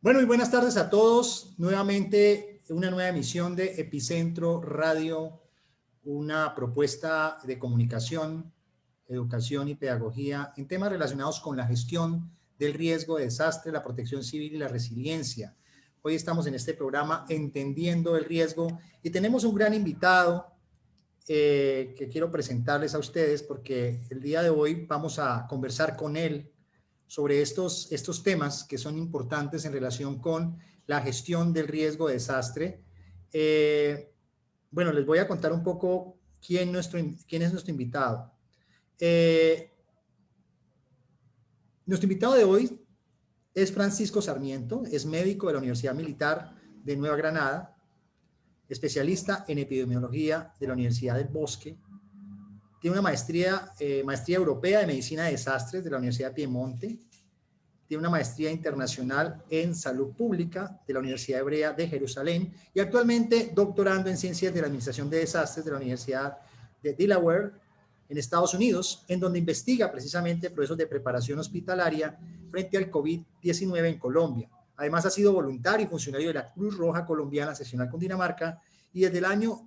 Bueno, y buenas tardes a todos. Nuevamente, una nueva emisión de Epicentro Radio, una propuesta de comunicación, educación y pedagogía en temas relacionados con la gestión del riesgo de desastre, la protección civil y la resiliencia. Hoy estamos en este programa Entendiendo el Riesgo y tenemos un gran invitado que quiero presentarles a ustedes porque el día de hoy vamos a conversar con él sobre estos temas que son importantes en relación con la gestión del riesgo de desastre. Bueno, les voy a contar un poco quién es nuestro invitado. Nuestro invitado de hoy es Francisco Sarmiento, es médico de la Universidad Militar de Nueva Granada, especialista en epidemiología de la Universidad del Bosque, tiene una maestría europea de medicina de desastres de la Universidad de Piemonte, tiene una maestría internacional en salud pública de la Universidad Hebrea de Jerusalén y actualmente doctorando en ciencias de la administración de desastres de la Universidad de Delaware en Estados Unidos, en donde investiga precisamente procesos de preparación hospitalaria frente al COVID-19 en Colombia. Además ha sido voluntario y funcionario de la Cruz Roja Colombiana seccional Cundinamarca y desde el año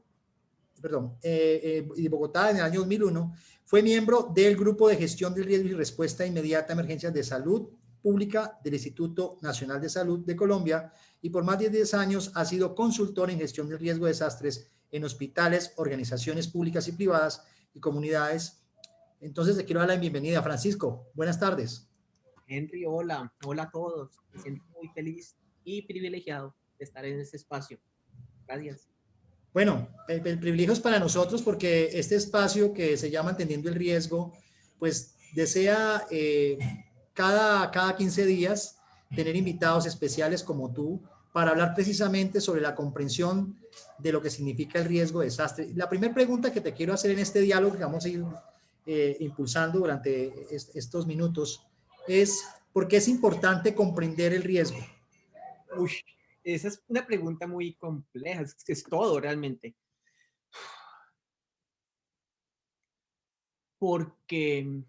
y Bogotá en el año 2001, fue miembro del Grupo de Gestión del Riesgo y Respuesta Inmediata a Emergencias de Salud Pública del Instituto Nacional de Salud de Colombia y por más de 10 años ha sido consultor en gestión del riesgo de desastres en hospitales, organizaciones públicas y privadas y comunidades. Entonces le quiero dar la bienvenida. Francisco, buenas tardes. Henry, hola a todos. Me siento muy feliz y privilegiado de estar en este espacio. Gracias. Bueno, el privilegio es para nosotros porque este espacio que se llama Entendiendo el Riesgo, pues desea cada 15 días tener invitados especiales como tú para hablar precisamente sobre la comprensión de lo que significa el riesgo de desastre. La primera pregunta que te quiero hacer en este diálogo que vamos a ir impulsando durante estos minutos es ¿por qué es importante comprender el riesgo? Uy, esa es una pregunta muy compleja, es todo realmente. Porque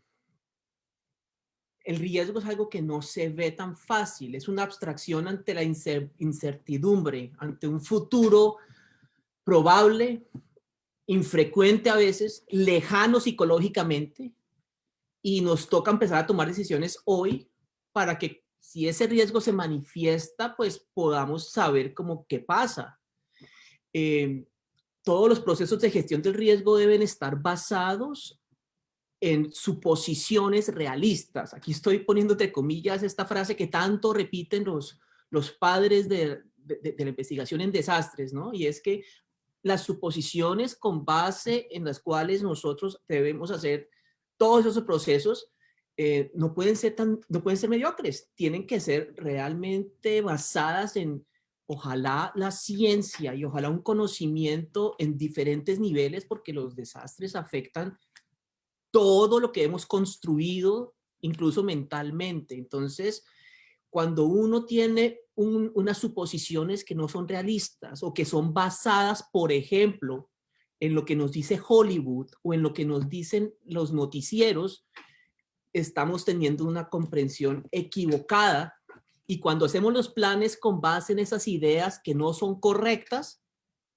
el riesgo es algo que no se ve tan fácil, es una abstracción ante la incertidumbre, ante un futuro probable, infrecuente a veces, lejano psicológicamente, y nos toca empezar a tomar decisiones hoy para que si ese riesgo se manifiesta, pues podamos saber cómo qué pasa. Todos los procesos de gestión del riesgo deben estar basados en suposiciones realistas. Aquí estoy poniendo entre comillas esta frase que tanto repiten los padres de la investigación en desastres, ¿no? Y es que las suposiciones con base en las cuales nosotros debemos hacer todos esos procesos no pueden ser mediocres, tienen que ser realmente basadas en ojalá la ciencia y ojalá un conocimiento en diferentes niveles, porque los desastres afectan todo lo que hemos construido, incluso mentalmente. Entonces, cuando uno tiene unas suposiciones que no son realistas o que son basadas, por ejemplo, en lo que nos dice Hollywood o en lo que nos dicen los noticieros, estamos teniendo una comprensión equivocada, y cuando hacemos los planes con base en esas ideas que no son correctas,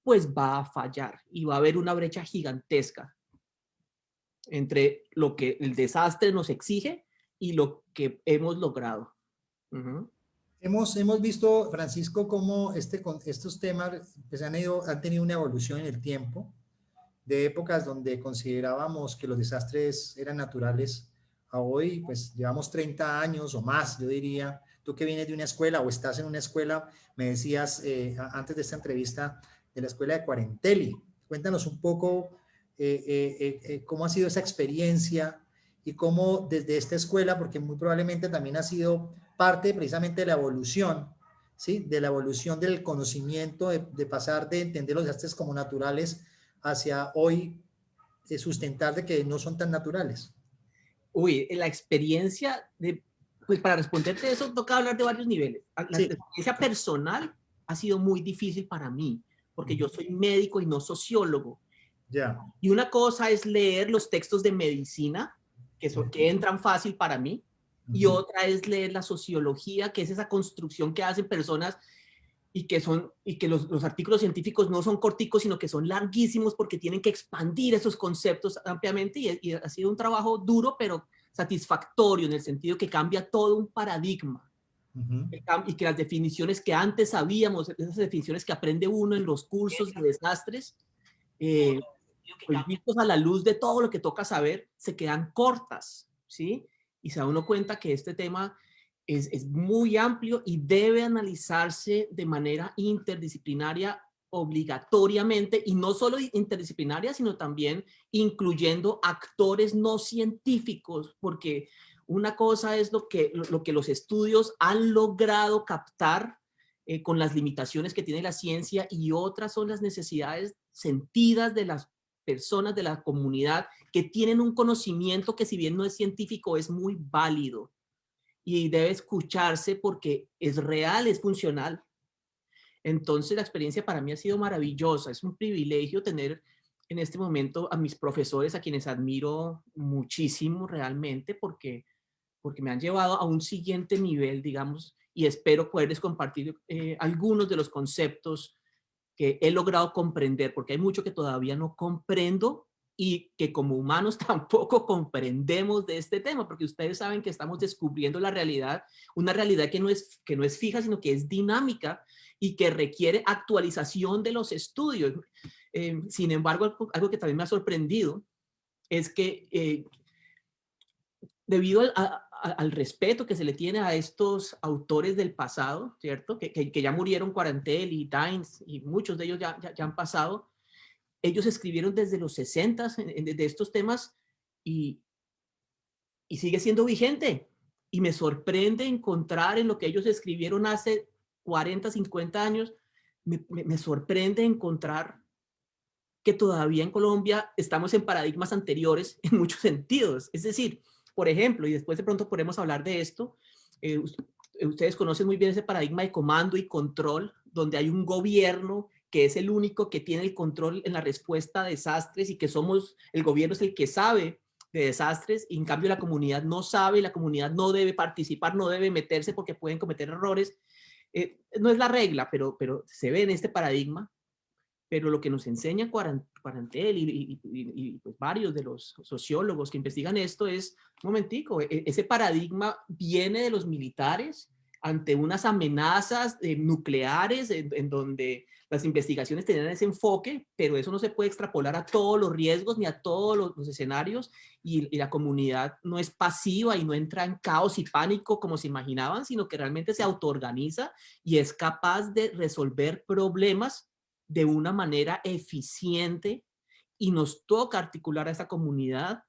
pues va a fallar y va a haber una brecha gigantesca entre lo que el desastre nos exige y lo que hemos logrado. Hemos visto, Francisco, cómo estos temas pues, han tenido una evolución en el tiempo, de épocas donde considerábamos que los desastres eran naturales a hoy, pues llevamos 30 años o más, yo diría. Tú que vienes de una escuela o estás en una escuela, me decías antes de esta entrevista de la escuela de Quarentelli. Cuéntanos un poco cómo ha sido esa experiencia y cómo desde esta escuela, porque muy probablemente también ha sido parte precisamente de la evolución, ¿sí? De la evolución del conocimiento, de pasar de entender los desastres como naturales hacia hoy sustentar de que no son tan naturales. Uy, la experiencia pues para responderte eso toca hablar de varios niveles. La experiencia personal ha sido muy difícil para mí, porque yo soy médico y no sociólogo. Ya. Y una cosa es leer los textos de medicina, que entran fácil para mí, y otra es leer la sociología, que es esa construcción que hacen personas y que los artículos científicos no son corticos, sino que son larguísimos porque tienen que expandir esos conceptos ampliamente y ha sido un trabajo duro, pero satisfactorio en el sentido que cambia todo un paradigma. Y que las definiciones que antes sabíamos, esas definiciones que aprende uno en los cursos de desastres, pues vistos a la luz de todo lo que toca saber, se quedan cortas, ¿sí? Y se da uno cuenta que este tema es muy amplio y debe analizarse de manera interdisciplinaria obligatoriamente, y no solo interdisciplinaria, sino también incluyendo actores no científicos, porque una cosa es lo que los estudios han logrado captar con las limitaciones que tiene la ciencia, y otras son las necesidades sentidas de las personas de la comunidad que tienen un conocimiento que, si bien no es científico, es muy válido y debe escucharse porque es real, es funcional. Entonces la experiencia para mí ha sido maravillosa. Es un privilegio tener en este momento a mis profesores, a quienes admiro muchísimo realmente, porque me han llevado a un siguiente nivel, digamos, y espero poderles compartir algunos de los conceptos que he logrado comprender, porque hay mucho que todavía no comprendo y que como humanos tampoco comprendemos de este tema, porque ustedes saben que estamos descubriendo la realidad, una realidad que no es fija, sino que es dinámica y que requiere actualización de los estudios. Sin embargo, algo que también me ha sorprendido es que debido al respeto que se le tiene a estos autores del pasado, ¿cierto? Que ya murieron, Quarantel y Dines, y muchos de ellos ya han pasado. Ellos escribieron desde los 60 de estos temas y sigue siendo vigente. Y me sorprende encontrar en lo que ellos escribieron hace 40, 50 años, me sorprende encontrar que todavía en Colombia estamos en paradigmas anteriores en muchos sentidos. Es decir, por ejemplo, y después de pronto podemos hablar de esto, ustedes conocen muy bien ese paradigma de comando y control, donde hay un gobierno que es el único que tiene el control en la respuesta a desastres, y que el gobierno es el que sabe de desastres, y en cambio la comunidad no sabe, y la comunidad no debe participar, no debe meterse porque pueden cometer errores. No es la regla, pero se ve en este paradigma. Pero lo que nos enseña Quarantel y pues varios de los sociólogos que investigan esto es, un momentico, ese paradigma viene de los militares ante unas amenazas nucleares en donde las investigaciones tenían ese enfoque, pero eso no se puede extrapolar a todos los riesgos ni a todos los escenarios, y la comunidad no es pasiva y no entra en caos y pánico como se imaginaban, sino que realmente se autoorganiza y es capaz de resolver problemas de una manera eficiente, y nos toca articular a esa comunidad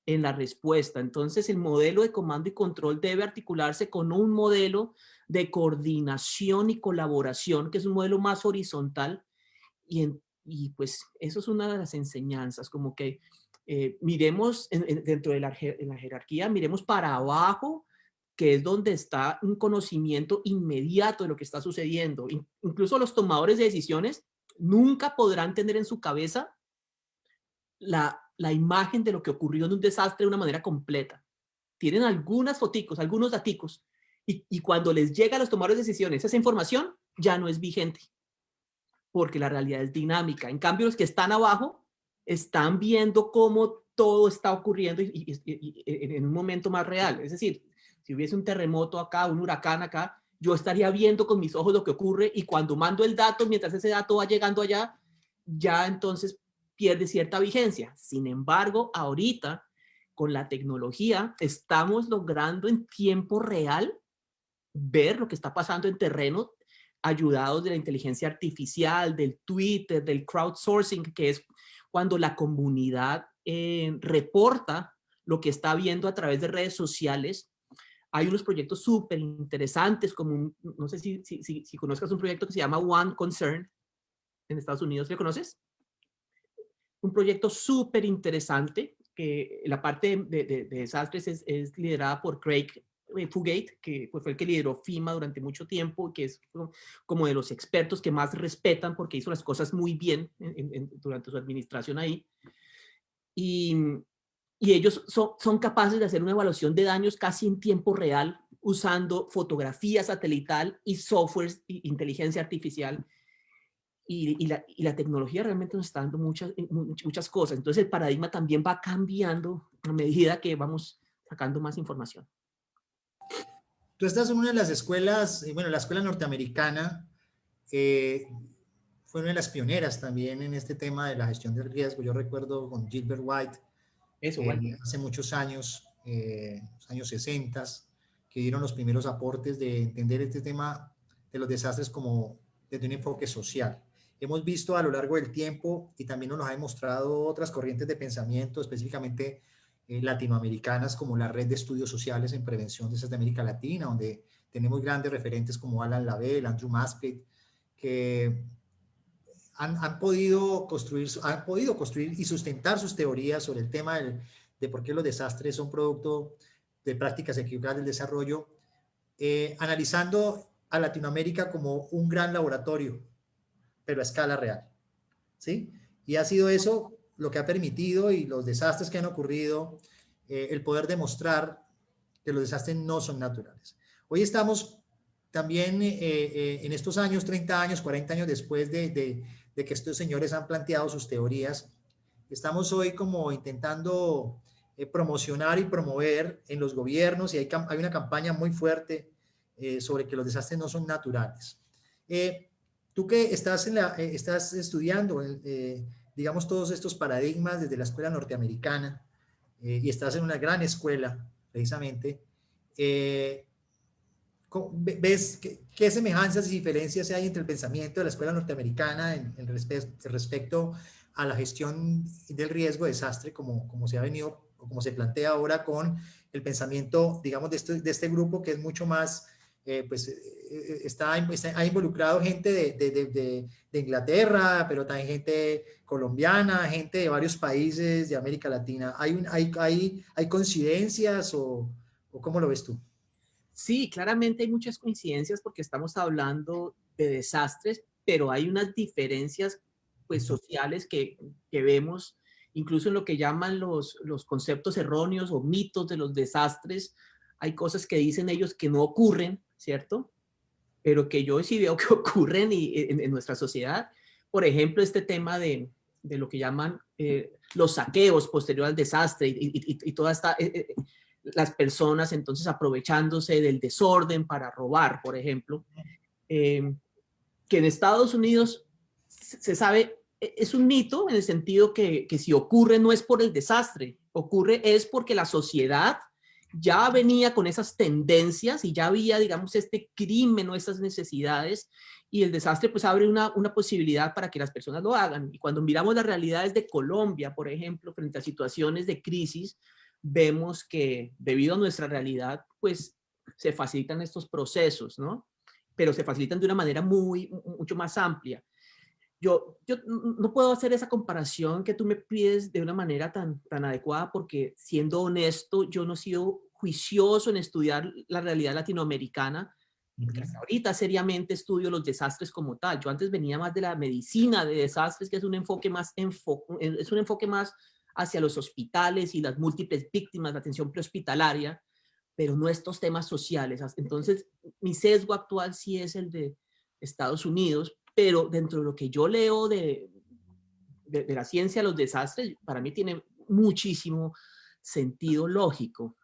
en la respuesta. Entonces, el modelo de comando y control debe articularse con un modelo de coordinación y colaboración, que es un modelo más horizontal, y pues eso es una de las enseñanzas, como que miremos dentro de en la jerarquía, miremos para abajo, que es donde está un conocimiento inmediato de lo que está sucediendo. Incluso los tomadores de decisiones nunca podrán tener en su cabeza la imagen de lo que ocurrió en un desastre de una manera completa. Tienen algunas foticos, algunos daticos, y cuando les llega a los tomadores de decisiones esa información ya no es vigente, porque la realidad es dinámica. En cambio, los que están abajo están viendo cómo todo está ocurriendo y en un momento más real. Es decir, si hubiese un terremoto acá, un huracán acá, yo estaría viendo con mis ojos lo que ocurre, y cuando mando el dato, mientras ese dato va llegando allá, ya entonces pierde cierta vigencia. Sin embargo, ahorita, con la tecnología, estamos logrando en tiempo real ver lo que está pasando en terreno, ayudados de la inteligencia artificial, del Twitter, del crowdsourcing, que es cuando la comunidad reporta lo que está viendo a través de redes sociales. Hay unos proyectos súper interesantes, como no sé si conozcas un proyecto que se llama One Concern en Estados Unidos. ¿Lo conoces? Un proyecto súper interesante, que la parte de desastres es liderada por Craig Fugate, que fue el que lideró FEMA durante mucho tiempo, que es como de los expertos que más respetan porque hizo las cosas muy bien durante su administración ahí. Y y ellos son capaces de hacer una evaluación de daños casi en tiempo real usando fotografía satelital y software y inteligencia artificial. Y la tecnología realmente nos está dando muchas cosas. Entonces el paradigma también va cambiando a medida que vamos sacando más información. Tú estás en una de las escuelas, bueno, la escuela norteamericana fue una de las pioneras también en este tema de la gestión del riesgo. Yo recuerdo con Gilbert White, Eso, bueno. hace muchos años, los años 60, que dieron los primeros aportes de entender este tema de los desastres como desde un enfoque social. Hemos visto a lo largo del tiempo, y también nos ha demostrado otras corrientes de pensamiento, específicamente latinoamericanas, como la Red de Estudios Sociales en Prevención de América Latina, donde tenemos grandes referentes como Alan Lavelle, Andrew Masplit, que han podido construir y sustentar sus teorías sobre el tema de por qué los desastres son producto de prácticas equivocadas del desarrollo, analizando a Latinoamérica como un gran laboratorio, pero a escala real, ¿sí? Y ha sido eso lo que ha permitido, y los desastres que han ocurrido, el poder demostrar que los desastres no son naturales. Hoy estamos también en estos años, 30 años, 40 años después de que estos señores han planteado sus teorías, estamos hoy como intentando promocionar y promover en los gobiernos, y hay una campaña muy fuerte sobre que los desastres no son naturales. Tú que estás, estás estudiando, digamos, todos estos paradigmas desde la escuela norteamericana, y estás en una gran escuela, precisamente, ¿ves qué semejanzas y diferencias hay entre el pensamiento de la escuela norteamericana en respecto a la gestión del riesgo de desastre, como se ha venido, o como se plantea ahora, con el pensamiento, digamos, de este grupo que es mucho más, ha involucrado gente de Inglaterra, pero también gente colombiana, gente de varios países de América Latina? ¿Hay coincidencias o cómo lo ves tú? Sí, claramente hay muchas coincidencias porque estamos hablando de desastres, pero hay unas diferencias pues, sociales que vemos, incluso en lo que llaman los conceptos erróneos o mitos de los desastres. Hay cosas que dicen ellos que no ocurren, ¿cierto? Pero que yo sí veo que ocurren en nuestra sociedad. Por ejemplo, este tema de lo que llaman los saqueos posterior al desastre y toda esta... las personas entonces aprovechándose del desorden para robar, por ejemplo, que en Estados Unidos se sabe, es un mito en el sentido que si ocurre no es por el desastre, ocurre es porque la sociedad ya venía con esas tendencias y ya había, digamos, este crimen o estas necesidades, y el desastre pues abre una posibilidad para que las personas lo hagan. Y cuando miramos las realidades de Colombia, por ejemplo, frente a situaciones de crisis, vemos que debido a nuestra realidad, pues se facilitan estos procesos, ¿no? Pero se facilitan de una manera mucho más amplia. Yo no puedo hacer esa comparación que tú me pides de una manera tan adecuada porque, siendo honesto, yo no he sido juicioso en estudiar la realidad latinoamericana, porque hasta ahorita seriamente estudio los desastres como tal. Yo antes venía más de la medicina de desastres, que es un enfoque más hacia los hospitales y las múltiples víctimas, la atención prehospitalaria, pero no estos temas sociales. Entonces, mi sesgo actual sí es el de Estados Unidos, pero dentro de lo que yo leo de la ciencia de los desastres, para mí tiene muchísimo sentido lógico.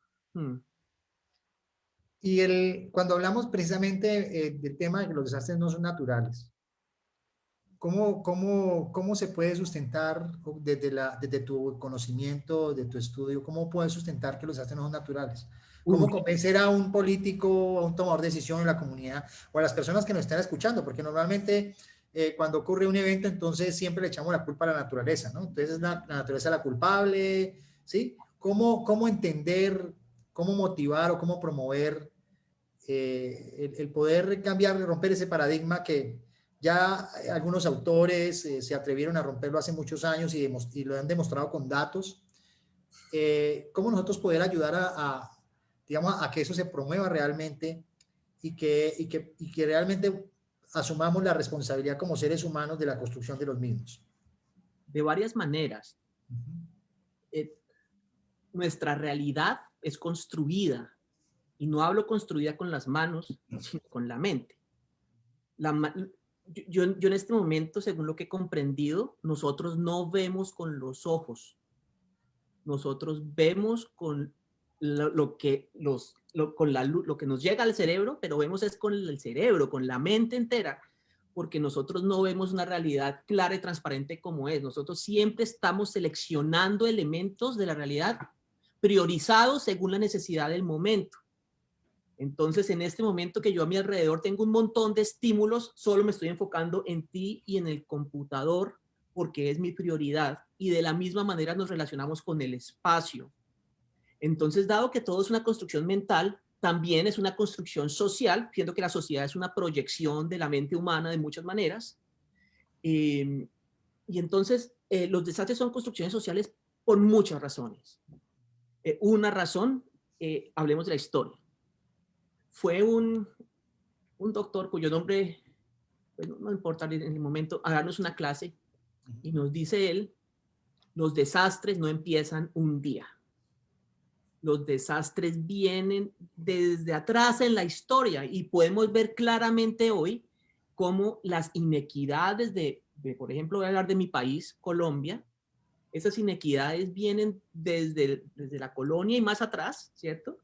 Y cuando hablamos precisamente del tema de que los desastres no son naturales, ¿cómo se puede sustentar desde tu conocimiento, de tu estudio, cómo puedes sustentar que los desastres no son naturales? ¿Cómo convencer a un político, a un tomador de decisión en la comunidad, o a las personas que nos están escuchando? Porque normalmente cuando ocurre un evento, entonces siempre le echamos la culpa a la naturaleza, ¿no? Entonces es la naturaleza la culpable, ¿sí? ¿Cómo entender, cómo motivar o cómo promover el poder cambiar, romper ese paradigma que ya algunos autores se atrevieron a romperlo hace muchos años y lo han demostrado con datos? ¿Cómo nosotros poder ayudar digamos, a que eso se promueva realmente y que realmente asumamos la responsabilidad como seres humanos de la construcción de los mismos? De varias maneras. nuestra realidad es construida. Y no hablo construida con las manos, sino con la mente. Yo en este momento, según lo que he comprendido, nosotros no vemos con los ojos. Nosotros vemos con lo que nos llega al cerebro, pero vemos es con el cerebro, con la mente entera, porque nosotros no vemos una realidad clara y transparente como es. Nosotros siempre estamos seleccionando elementos de la realidad priorizados según la necesidad del momento. Entonces, en este momento que yo a mi alrededor tengo un montón de estímulos, solo me estoy enfocando en ti y en el computador porque es mi prioridad. Y de la misma manera nos relacionamos con el espacio. Entonces, dado que todo es una construcción mental, también es una construcción social, siendo que la sociedad es una proyección de la mente humana de muchas maneras. Y entonces, los desastres son construcciones sociales por muchas razones. Una razón, hablemos de la historia. Fue un doctor cuyo nombre, pues no importa en el momento, a darnos una clase y nos dice él, los desastres no empiezan un día. Los desastres vienen desde atrás en la historia y podemos ver claramente hoy cómo las inequidades por ejemplo, voy a hablar de mi país, Colombia, esas inequidades vienen desde la colonia y más atrás, ¿cierto?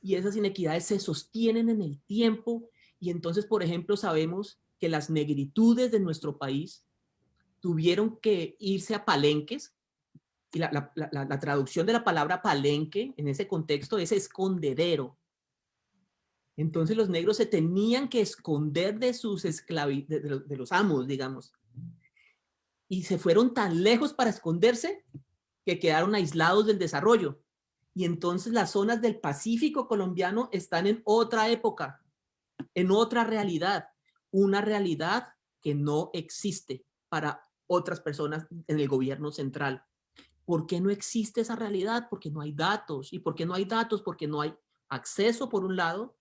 Y esas inequidades se sostienen en el tiempo y entonces, por ejemplo, sabemos que las negritudes de nuestro país tuvieron que irse a palenques y la traducción de la palabra palenque en ese contexto es escondedero. Entonces los negros se tenían que esconder de sus de los amos, digamos. Y se fueron tan lejos para esconderse que quedaron aislados del desarrollo. Y entonces las zonas del Pacífico colombiano están en otra época, en otra realidad, una realidad que no existe para otras personas en el gobierno central. ¿Por qué no existe esa realidad? Porque no hay datos. ¿Y por qué no hay datos? Porque no hay acceso por un lado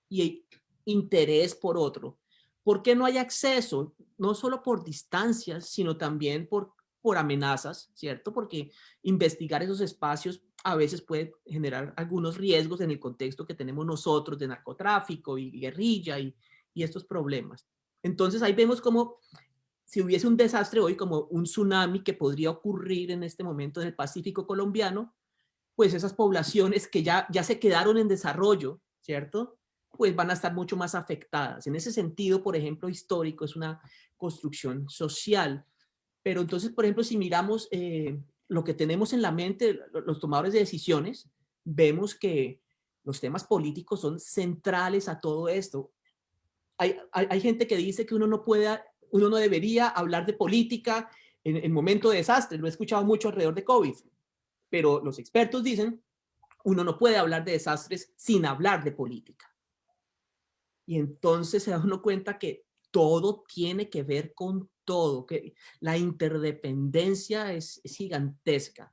y hay interés por otro. ¿Por qué no hay acceso? No solo por distancias, sino también por amenazas, ¿cierto? Porque investigar esos espacios a veces puede generar algunos riesgos en el contexto que tenemos nosotros de narcotráfico y guerrilla y estos problemas. Entonces ahí vemos como si hubiese un desastre hoy, como un tsunami que podría ocurrir en este momento en el Pacífico colombiano, pues esas poblaciones que ya se quedaron en desarrollo, ¿cierto? Pues van a estar mucho más afectadas. En ese sentido, por ejemplo, histórico, es una construcción social. Pero entonces, por ejemplo, si miramos lo que tenemos en la mente, los tomadores de decisiones, vemos que los temas políticos son centrales a todo esto. Hay gente que dice que uno no debería hablar de política en momento de desastre. Lo he escuchado mucho alrededor de COVID. Pero los expertos dicen, uno no puede hablar de desastres sin hablar de política. Y entonces se da uno cuenta que todo tiene que ver con todo, que la interdependencia es gigantesca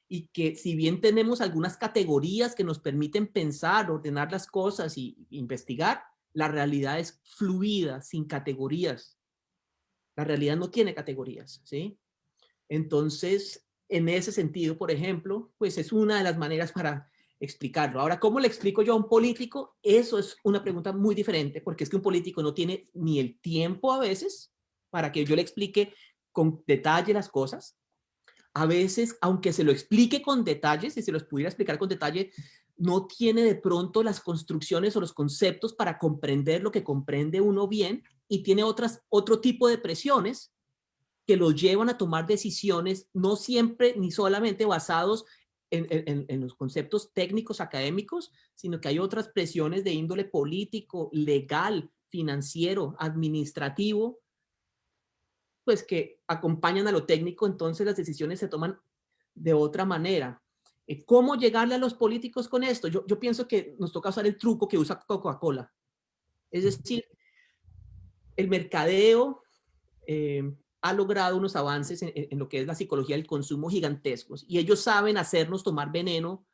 y que si bien tenemos algunas categorías que nos permiten pensar, ordenar las cosas y investigar, la realidad es fluida, sin categorías. La realidad no tiene categorías, ¿sí? Entonces, en ese sentido, por ejemplo, pues es una de las maneras para explicarlo. Ahora, ¿cómo le explico yo a un político? Eso es una pregunta muy diferente, porque es que un político no tiene ni el tiempo a veces para que yo le explique con detalle las cosas. A veces, aunque se lo explique con detalles, si se los pudiera explicar con detalle, no tiene de pronto las construcciones o los conceptos para comprender lo que comprende uno bien y tiene otro tipo de presiones que los llevan a tomar decisiones, no siempre ni solamente basados en los conceptos técnicos académicos, sino que hay otras presiones de índole político, legal, financiero, administrativo, pues que acompañan a lo técnico, entonces las decisiones se toman de otra manera. ¿Cómo llegarle a los políticos con esto? Yo pienso que nos toca usar el truco que usa Coca-Cola. Es decir, el mercadeo ha logrado unos avances en lo que es la psicología del consumo gigantescos y ellos saben hacernos tomar veneno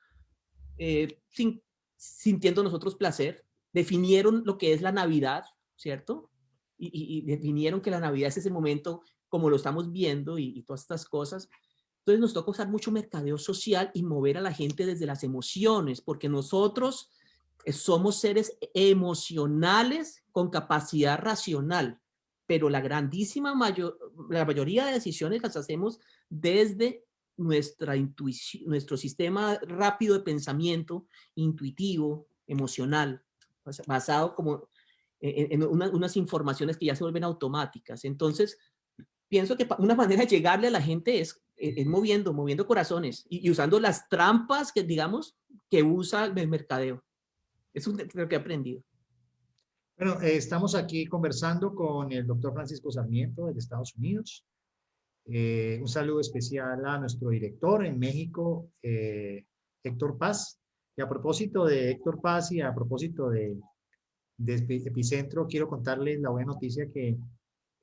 sintiendo nosotros placer. Definieron lo que es la Navidad, ¿cierto? Y definieron que la Navidad es ese momento como lo estamos viendo y todas estas cosas. Entonces nos toca usar mucho mercadeo social y mover a la gente desde las emociones, porque nosotros somos seres emocionales con capacidad racional, pero la la mayoría de decisiones las hacemos desde nuestra intuición, nuestro sistema rápido de pensamiento, intuitivo, emocional, basado como en unas informaciones que ya se vuelven automáticas. Entonces, pienso que una manera de llegarle a la gente es moviendo corazones y usando las trampas que, digamos, que usa el mercadeo. Es lo que he aprendido. Bueno, estamos aquí conversando con el doctor Francisco Sarmiento de Estados Unidos. Un saludo especial a nuestro director en México, Héctor Paz. Y a propósito de Héctor Paz y a propósito de Epicentro, quiero contarles la buena noticia que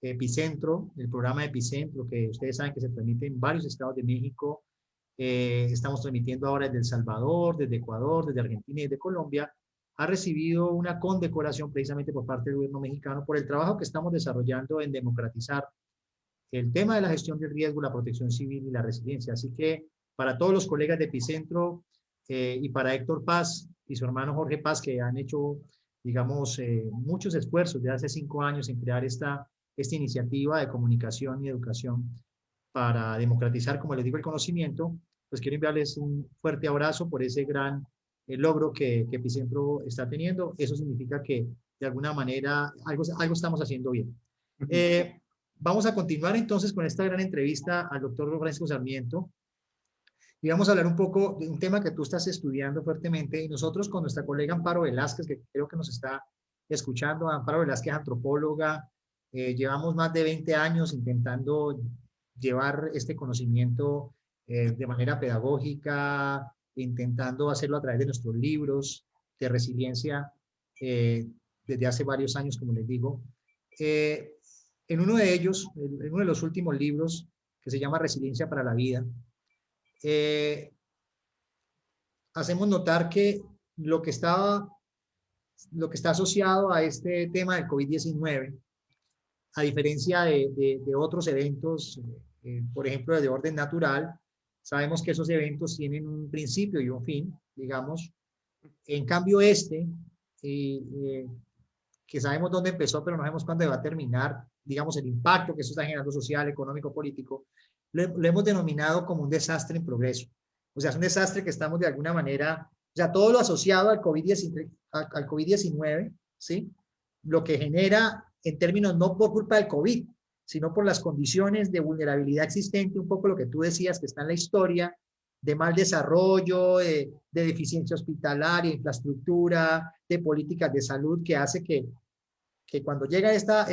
Epicentro, el programa Epicentro, que ustedes saben que se transmite en varios estados de México, estamos transmitiendo ahora desde El Salvador, desde Ecuador, desde Argentina y desde Colombia, ha recibido una condecoración precisamente por parte del gobierno mexicano por el trabajo que estamos desarrollando en democratizar el tema de la gestión del riesgo, la protección civil y la resiliencia. Así que para todos los colegas de Epicentro y para Héctor Paz y su hermano Jorge Paz, que han hecho, digamos, muchos esfuerzos de hace 5 años en crear esta iniciativa de comunicación y educación para democratizar, como les digo, el conocimiento, pues quiero enviarles un fuerte abrazo por ese gran logro que Epicentro está teniendo. Eso significa que de alguna manera algo estamos haciendo bien. Vamos a continuar entonces con esta gran entrevista al doctor Francisco Sarmiento y vamos a hablar un poco de un tema que tú estás estudiando fuertemente y nosotros con nuestra colega Amparo Velázquez, que creo que nos está escuchando. Amparo Velázquez, antropóloga, llevamos más de 20 años intentando llevar este conocimiento de manera pedagógica, intentando hacerlo a través de nuestros libros de resiliencia desde hace varios años, como les digo. En uno de ellos, en uno de los últimos libros, que se llama Resiliencia para la Vida, hacemos notar que lo que está asociado a este tema del COVID-19, a diferencia de otros eventos, por ejemplo, de orden natural, sabemos que esos eventos tienen un principio y un fin, digamos. En cambio, que sabemos dónde empezó, pero no sabemos cuándo va a terminar, digamos, el impacto que eso está generando social, económico, político, lo hemos denominado como un desastre en progreso. O sea, es un desastre que estamos de alguna manera, o sea, todo lo asociado al COVID-19, ¿sí? Lo que genera en términos no por culpa del COVID, sino por las condiciones de vulnerabilidad existente, un poco lo que tú decías que está en la historia, de mal desarrollo, de deficiencia hospitalaria, infraestructura, de políticas de salud, que hace que cuando llega esta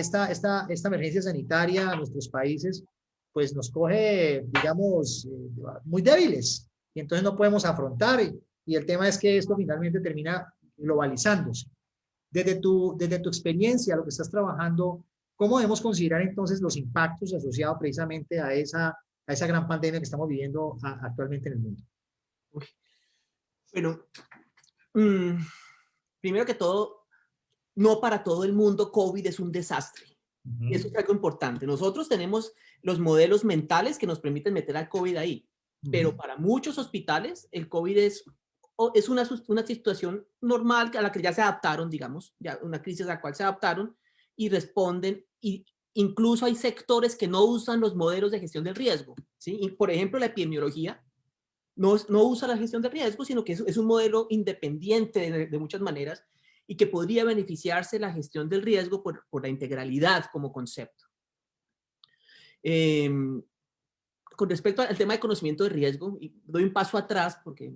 emergencia sanitaria a nuestros países, pues nos coge, digamos, muy débiles, y entonces no podemos afrontar, y el tema es que esto finalmente termina globalizándose. Desde tu experiencia, lo que estás trabajando, ¿cómo debemos considerar entonces los impactos asociados precisamente a esa gran pandemia que estamos viviendo actualmente en el mundo? Bueno, primero que todo, no para todo el mundo COVID es un desastre. Eso es algo importante. Nosotros tenemos los modelos mentales que nos permiten meter al COVID ahí, pero para muchos hospitales el COVID es una situación normal a la que ya se adaptaron, digamos, ya una crisis a la cual se adaptaron y responden, y incluso hay sectores que no usan los modelos de gestión del riesgo, ¿sí? Y, por ejemplo, la epidemiología no usa la gestión del riesgo, sino que es un modelo independiente de muchas maneras y que podría beneficiarse la gestión del riesgo por la integralidad como concepto. Con respecto al tema de conocimiento de riesgo, y doy un paso atrás porque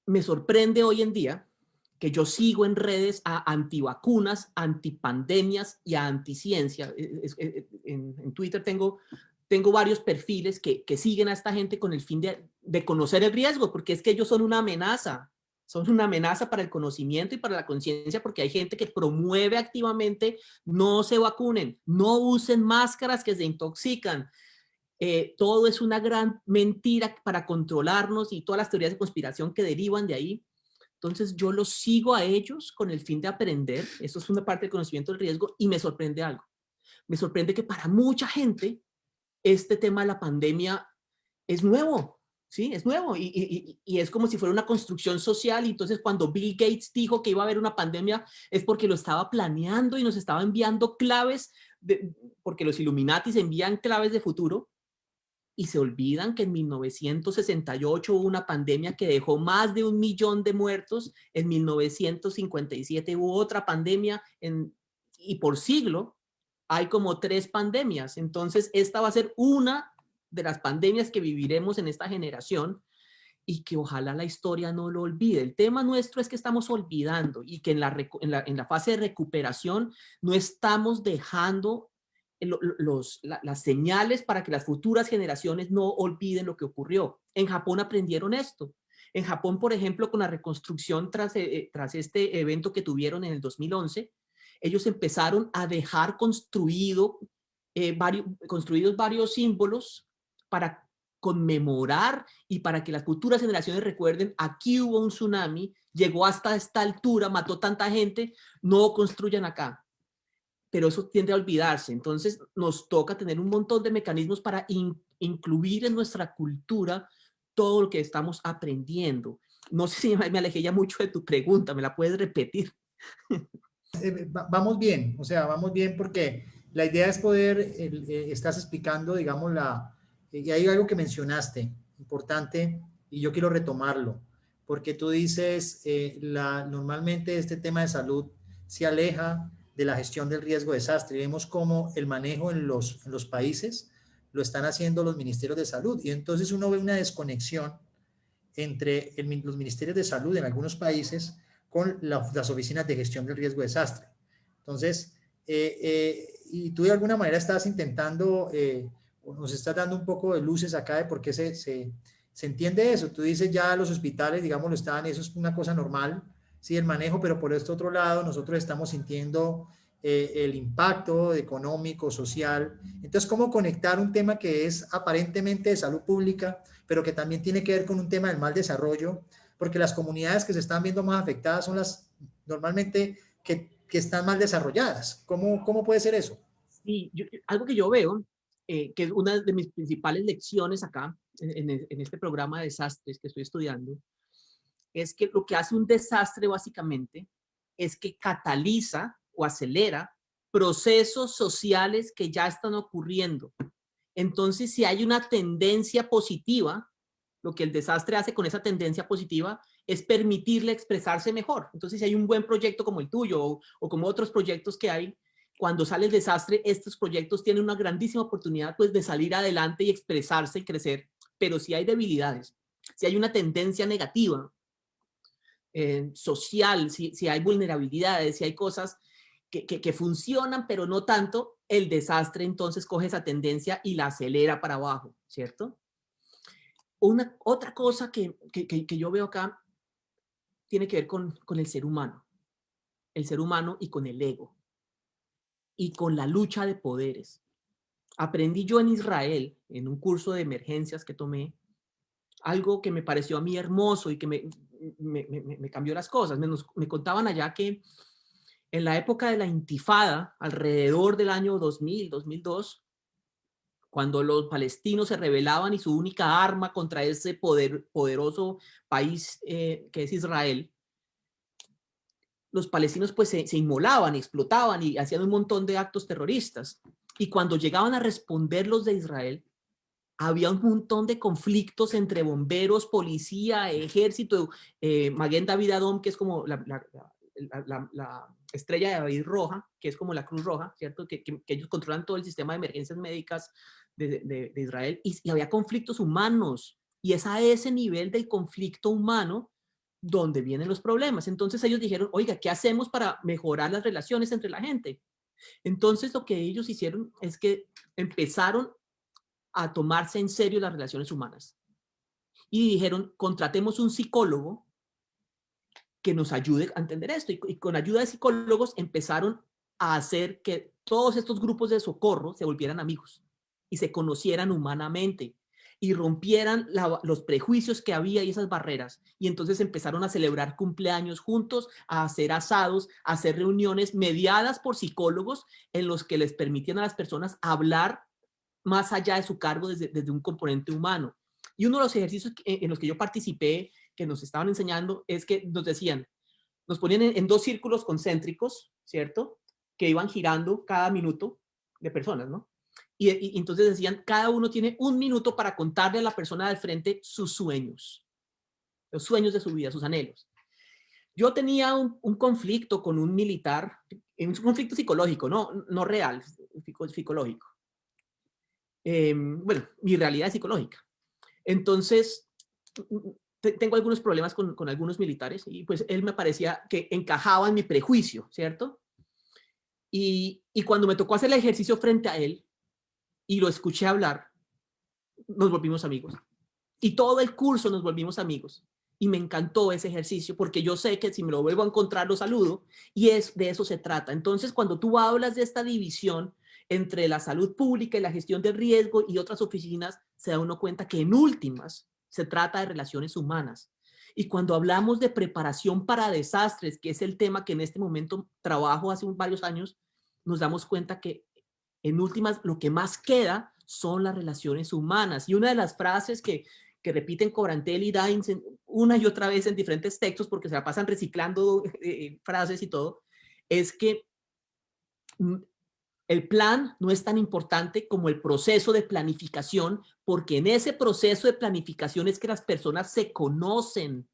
me sorprende hoy en día que yo sigo en redes a antivacunas, antipandemias y a anticiencia. En Twitter tengo varios perfiles que siguen a esta gente con el fin de conocer el riesgo, porque es que ellos son una amenaza para el conocimiento y para la conciencia, porque hay gente que promueve activamente no se vacunen, no usen máscaras que se intoxican. Todo es una gran mentira para controlarnos y todas las teorías de conspiración que derivan de ahí. Entonces yo los sigo a ellos con el fin de aprender. Eso es una parte del conocimiento del riesgo y me sorprende algo. Me sorprende que para mucha gente este tema de la pandemia es nuevo, ¿sí? Es nuevo y es como si fuera una construcción social. Y entonces cuando Bill Gates dijo que iba a haber una pandemia es porque lo estaba planeando y nos estaba enviando claves, porque los Illuminatis envían claves de futuro. Y se olvidan que en 1968 hubo una pandemia que dejó más de 1 millón de muertos. En 1957 hubo otra pandemia y por siglo hay como 3 pandemias. Entonces, esta va a ser una de las pandemias que viviremos en esta generación y que ojalá la historia no lo olvide. El tema nuestro es que estamos olvidando y que en la fase de recuperación no estamos dejando las señales para que las futuras generaciones no olviden lo que ocurrió. En Japón aprendieron esto. En Japón, por ejemplo, con la reconstrucción tras este evento que tuvieron en el 2011, ellos empezaron a dejar construidos varios símbolos para conmemorar y para que las futuras generaciones recuerden, aquí hubo un tsunami, llegó hasta esta altura, mató tanta gente, no construyan acá. Pero eso tiende a olvidarse. Entonces nos toca tener un montón de mecanismos para incluir en nuestra cultura todo lo que estamos aprendiendo. No sé si me alejé ya mucho de tu pregunta, ¿me la puedes repetir? Vamos bien, o sea, vamos bien porque la idea es poder, estás explicando, digamos, y hay algo que mencionaste, importante, y yo quiero retomarlo, porque tú dices, normalmente este tema de salud se aleja de la gestión del riesgo de desastre. Vemos cómo el manejo en los países lo están haciendo los ministerios de salud, y entonces uno ve una desconexión entre los ministerios de salud en algunos países con las oficinas de gestión del riesgo de desastre. Entonces, y tú de alguna manera estás intentando, nos estás dando un poco de luces acá de por qué se entiende eso. Tú dices ya los hospitales, digamos, eso es una cosa normal, sí, el manejo, pero por este otro lado nosotros estamos sintiendo el impacto económico, social. Entonces, ¿cómo conectar un tema que es aparentemente de salud pública, pero que también tiene que ver con un tema del mal desarrollo? Porque las comunidades que se están viendo más afectadas son las normalmente que están mal desarrolladas. ¿Cómo puede ser eso? Sí, algo que yo veo, que es una de mis principales lecciones acá, en este programa de desastres que estoy estudiando, es que lo que hace un desastre básicamente es que cataliza o acelera procesos sociales que ya están ocurriendo. Entonces, si hay una tendencia positiva, lo que el desastre hace con esa tendencia positiva es permitirle expresarse mejor. Entonces, si hay un buen proyecto como el tuyo o como otros proyectos que hay, cuando sale el desastre, estos proyectos tienen una grandísima oportunidad pues, de salir adelante y expresarse y crecer. Pero si hay debilidades, si hay una tendencia negativa, social, si hay vulnerabilidades, si hay cosas que funcionan, pero no tanto, el desastre entonces coge esa tendencia y la acelera para abajo, ¿cierto? Otra cosa que yo veo acá tiene que ver con el ser humano y con el ego, y con la lucha de poderes. Aprendí yo en Israel, en un curso de emergencias que tomé, algo que me pareció a mí hermoso y que me cambió las cosas. Me contaban allá que en la época de la intifada, alrededor del año 2000, 2002, cuando los palestinos se rebelaban y su única arma contra ese poderoso país que es Israel, los palestinos pues se inmolaban, explotaban y hacían un montón de actos terroristas. Y cuando llegaban a responder los de Israel, había un montón de conflictos entre bomberos, policía, ejército, Maguen David Adom, que es como la estrella de David roja, que es como la Cruz Roja, ¿cierto? Que ellos controlan todo el sistema de emergencias médicas de Israel, y había conflictos humanos, y es a ese nivel del conflicto humano donde vienen los problemas. Entonces ellos dijeron, oiga, ¿qué hacemos para mejorar las relaciones entre la gente? Entonces lo que ellos hicieron es que empezaron a tomarse en serio las relaciones humanas. Y dijeron, contratemos un psicólogo que nos ayude a entender esto. Y con ayuda de psicólogos empezaron a hacer que todos estos grupos de socorro se volvieran amigos y se conocieran humanamente y rompieran los prejuicios que había y esas barreras. Y entonces empezaron a celebrar cumpleaños juntos, a hacer asados, a hacer reuniones mediadas por psicólogos en los que les permitían a las personas hablar más allá de su cargo desde un componente humano. Y uno de los ejercicios en los que yo participé, que nos estaban enseñando, es que nos decían, nos ponían en dos círculos concéntricos, ¿cierto? Que iban girando cada minuto de personas, ¿no? Y entonces decían, cada uno tiene un minuto para contarle a la persona del frente sus sueños, los sueños de su vida, sus anhelos. Yo tenía un conflicto con un militar, un conflicto psicológico, no real, psicológico. Bueno, mi realidad es psicológica. Entonces, tengo algunos problemas con algunos militares y pues él me parecía que encajaba en mi prejuicio, ¿cierto? Y cuando me tocó hacer el ejercicio frente a él y lo escuché hablar, nos volvimos amigos. Y todo el curso nos volvimos amigos. Y me encantó ese ejercicio porque yo sé que si me lo vuelvo a encontrar lo saludo y de eso se trata. Entonces, cuando tú hablas de esta división entre la salud pública y la gestión del riesgo y otras oficinas, se da uno cuenta que en últimas se trata de relaciones humanas. Y cuando hablamos de preparación para desastres, que es el tema que en este momento trabajo hace varios años, nos damos cuenta que en últimas lo que más queda son las relaciones humanas. Y una de las frases que repiten Cobrantel y Dines una y otra vez en diferentes textos, porque se la pasan reciclando frases y todo, es que el plan no es tan importante como el proceso de planificación, porque en ese proceso de planificación es que las personas se conocen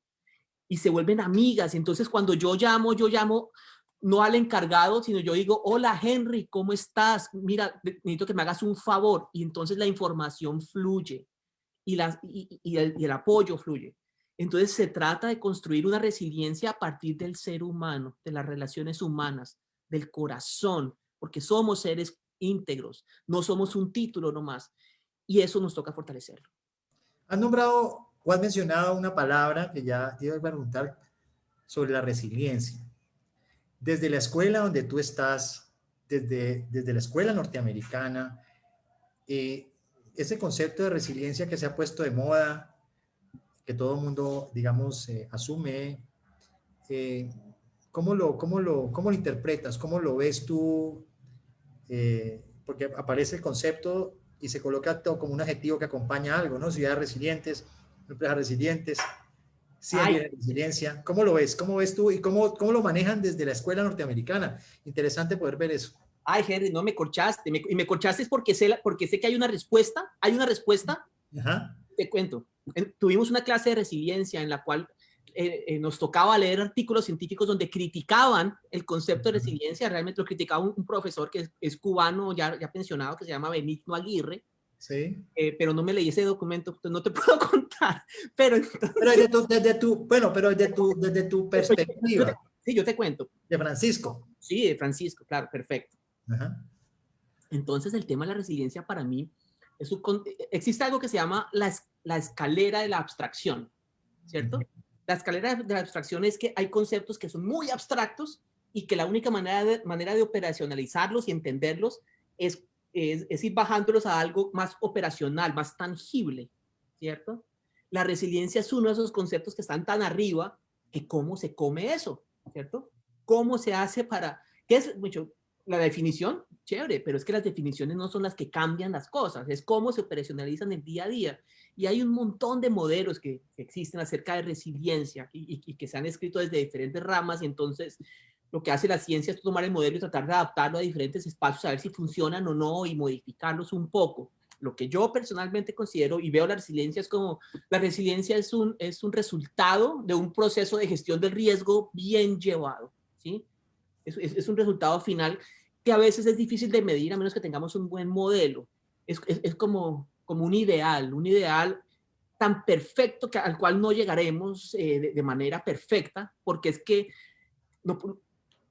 y se vuelven amigas. Entonces, cuando yo llamo no al encargado, sino yo digo, hola Henry, ¿cómo estás? Mira, necesito que me hagas un favor. Y entonces la información fluye y el apoyo fluye. Entonces se trata de construir una resiliencia a partir del ser humano, de las relaciones humanas, del corazón, porque somos seres íntegros, no somos un título nomás. Y eso nos toca fortalecerlo. Has nombrado o has mencionado una palabra que ya te iba a preguntar sobre la resiliencia. Desde la escuela donde tú estás, desde la escuela norteamericana, ese concepto de resiliencia que se ha puesto de moda, que todo el mundo, digamos, asume, eh, ¿cómo lo interpretas? ¿Cómo lo ves tú? Porque aparece el concepto y se coloca todo como un adjetivo que acompaña algo, ¿no? Ciudades resilientes, empresas resilientes, 100 Ay, días de resiliencia. ¿Cómo lo ves? ¿Cómo ves tú? ¿Y cómo lo manejan desde la escuela norteamericana? Interesante poder ver eso. ay, Henry, no me corchaste. Y me corchaste es porque sé que hay una respuesta. Hay una respuesta. Ajá. Te cuento. Tuvimos una clase de resiliencia en la cual nos tocaba leer artículos científicos donde criticaban el concepto de resiliencia. Realmente lo criticaba un profesor que es cubano, ya pensionado, que se llama Benigno Aguirre. Sí. Pero no me leí ese documento, entonces no te puedo contar. Pero entonces, Pero desde tu perspectiva, sí, yo te cuento. de Francisco. Sí, de Francisco, claro, perfecto. Ajá. Entonces el tema de la resiliencia para mí existe algo que se llama la escalera de la abstracción, ¿cierto? La escalera de la abstracción es que hay conceptos que son muy abstractos y que la única manera de operacionalizarlos y entenderlos es ir bajándolos a algo más operacional, más tangible, ¿cierto? La resiliencia es uno de esos conceptos que están tan arriba que cómo se come eso, ¿cierto? ¿Cómo se hace para... ¿Qué es mucho? La definición, chévere, pero es que las definiciones no son las que cambian las cosas, es cómo se operacionalizan el día a día. Y hay un montón de modelos que existen acerca de resiliencia y que se han escrito desde diferentes ramas, y entonces lo que hace la ciencia es tomar el modelo y tratar de adaptarlo a diferentes espacios, a ver si funcionan o no y modificarlos un poco. Lo que yo personalmente considero y veo la resiliencia es como, la resiliencia es un resultado de un proceso de gestión del riesgo bien llevado, ¿sí? Es un resultado final que a veces es difícil de medir a menos que tengamos un buen modelo. Es como un ideal tan perfecto al cual no llegaremos de manera perfecta, porque es que no,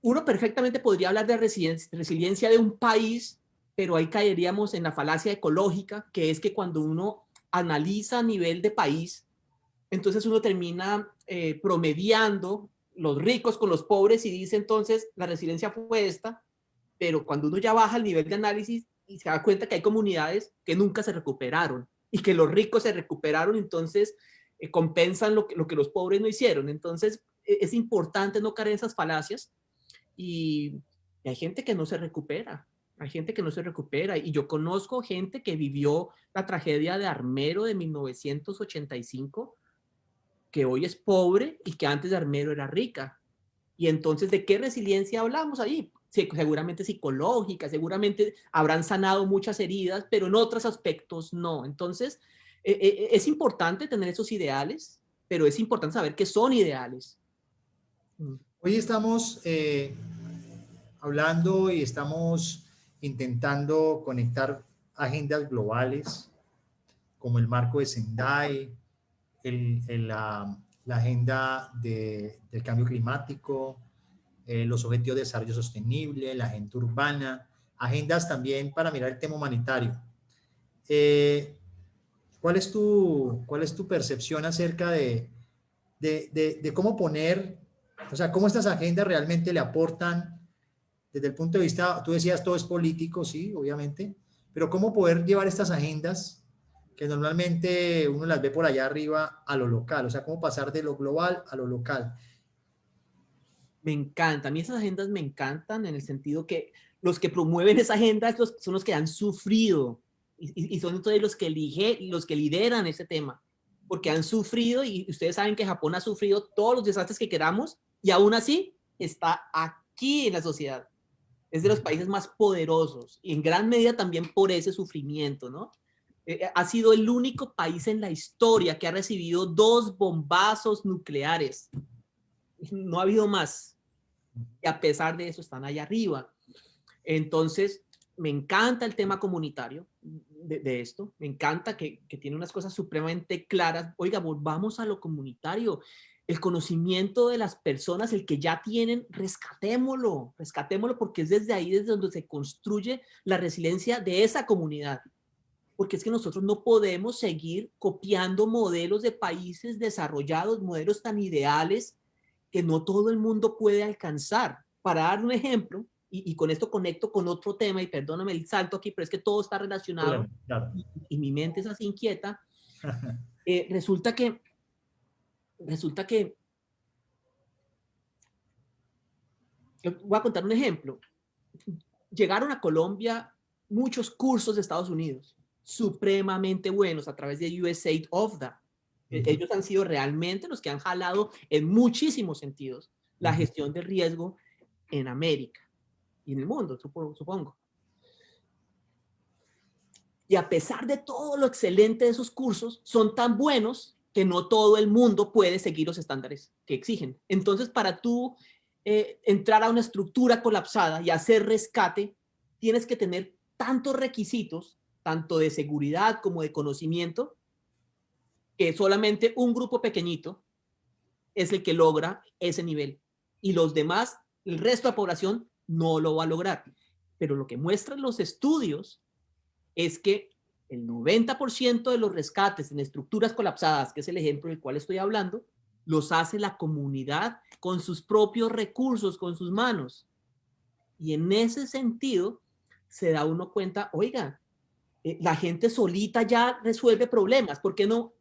uno perfectamente podría hablar de resiliencia de un país, pero ahí caeríamos en la falacia ecológica, que es que cuando uno analiza a nivel de país, entonces uno termina promediando los ricos con los pobres y dice entonces la resiliencia fue esta, pero cuando uno ya baja el nivel de análisis y se da cuenta que hay comunidades que nunca se recuperaron y que los ricos se recuperaron, entonces compensan lo que los pobres no hicieron. Entonces es importante no caer en esas falacias y hay gente que no se recupera. Hay gente que no se recupera y yo conozco gente que vivió la tragedia de Armero de 1985, que hoy es pobre y que antes de Armero era rica. Y entonces, ¿de qué resiliencia hablamos ahí? Sí, seguramente psicológica, seguramente habrán sanado muchas heridas, pero en otros aspectos no. Entonces, es importante tener esos ideales, pero es importante saber que son ideales. Hoy estamos hablando y estamos intentando conectar agendas globales como el marco de Sendai, la agenda del cambio climático, los objetivos de desarrollo sostenible, la agenda urbana, agendas también para mirar el tema humanitario. ¿Cuál es tu percepción acerca de cómo poner, o sea, cómo estas agendas realmente le aportan desde el punto de vista, tú decías todo es político, sí, obviamente, pero cómo poder llevar estas agendas que normalmente uno las ve por allá arriba a lo local, o sea, cómo pasar de lo global a lo local? Me encanta, a mí esas agendas me encantan en el sentido que los que promueven esa agenda son los que han sufrido y son entonces los que lideran ese tema, porque han sufrido y ustedes saben que Japón ha sufrido todos los desastres que queramos y aún así está aquí en la sociedad. Es de los países más poderosos y en gran medida también por ese sufrimiento, ¿no? Ha sido el único país en la historia que ha recibido 2 bombazos nucleares. No ha habido más. Y a pesar de eso están allá arriba. Entonces, me encanta el tema comunitario de esto, me encanta que tiene unas cosas supremamente claras. Oiga, volvamos a lo comunitario, el conocimiento de las personas, el que ya tienen, rescatémoslo porque es desde ahí, desde donde se construye la resiliencia de esa comunidad. Porque es que nosotros no podemos seguir copiando modelos de países desarrollados, modelos tan ideales que no todo el mundo puede alcanzar. Para dar un ejemplo, y con esto conecto con otro tema, y perdóname el salto aquí, pero es que todo está relacionado Claro. y mi mente es así inquieta. Resulta que voy a contar un ejemplo. Llegaron a Colombia muchos cursos de Estados Unidos, supremamente buenos a través de USAID OFDA. Ellos han sido realmente los que han jalado en muchísimos sentidos la gestión del riesgo en América y en el mundo, supongo. Y a pesar de todo lo excelente de esos cursos, son tan buenos que no todo el mundo puede seguir los estándares que exigen. Entonces, para tú entrar a una estructura colapsada y hacer rescate, tienes que tener tantos requisitos, tanto de seguridad como de conocimiento, que solamente un grupo pequeñito es el que logra ese nivel. Y los demás, el resto de la población, no lo va a lograr. Pero lo que muestran los estudios es que el 90% de los rescates en estructuras colapsadas, que es el ejemplo del cual estoy hablando, los hace la comunidad con sus propios recursos, con sus manos. Y en ese sentido, se da uno cuenta, oiga, la gente solita ya resuelve problemas. ¿Por qué no?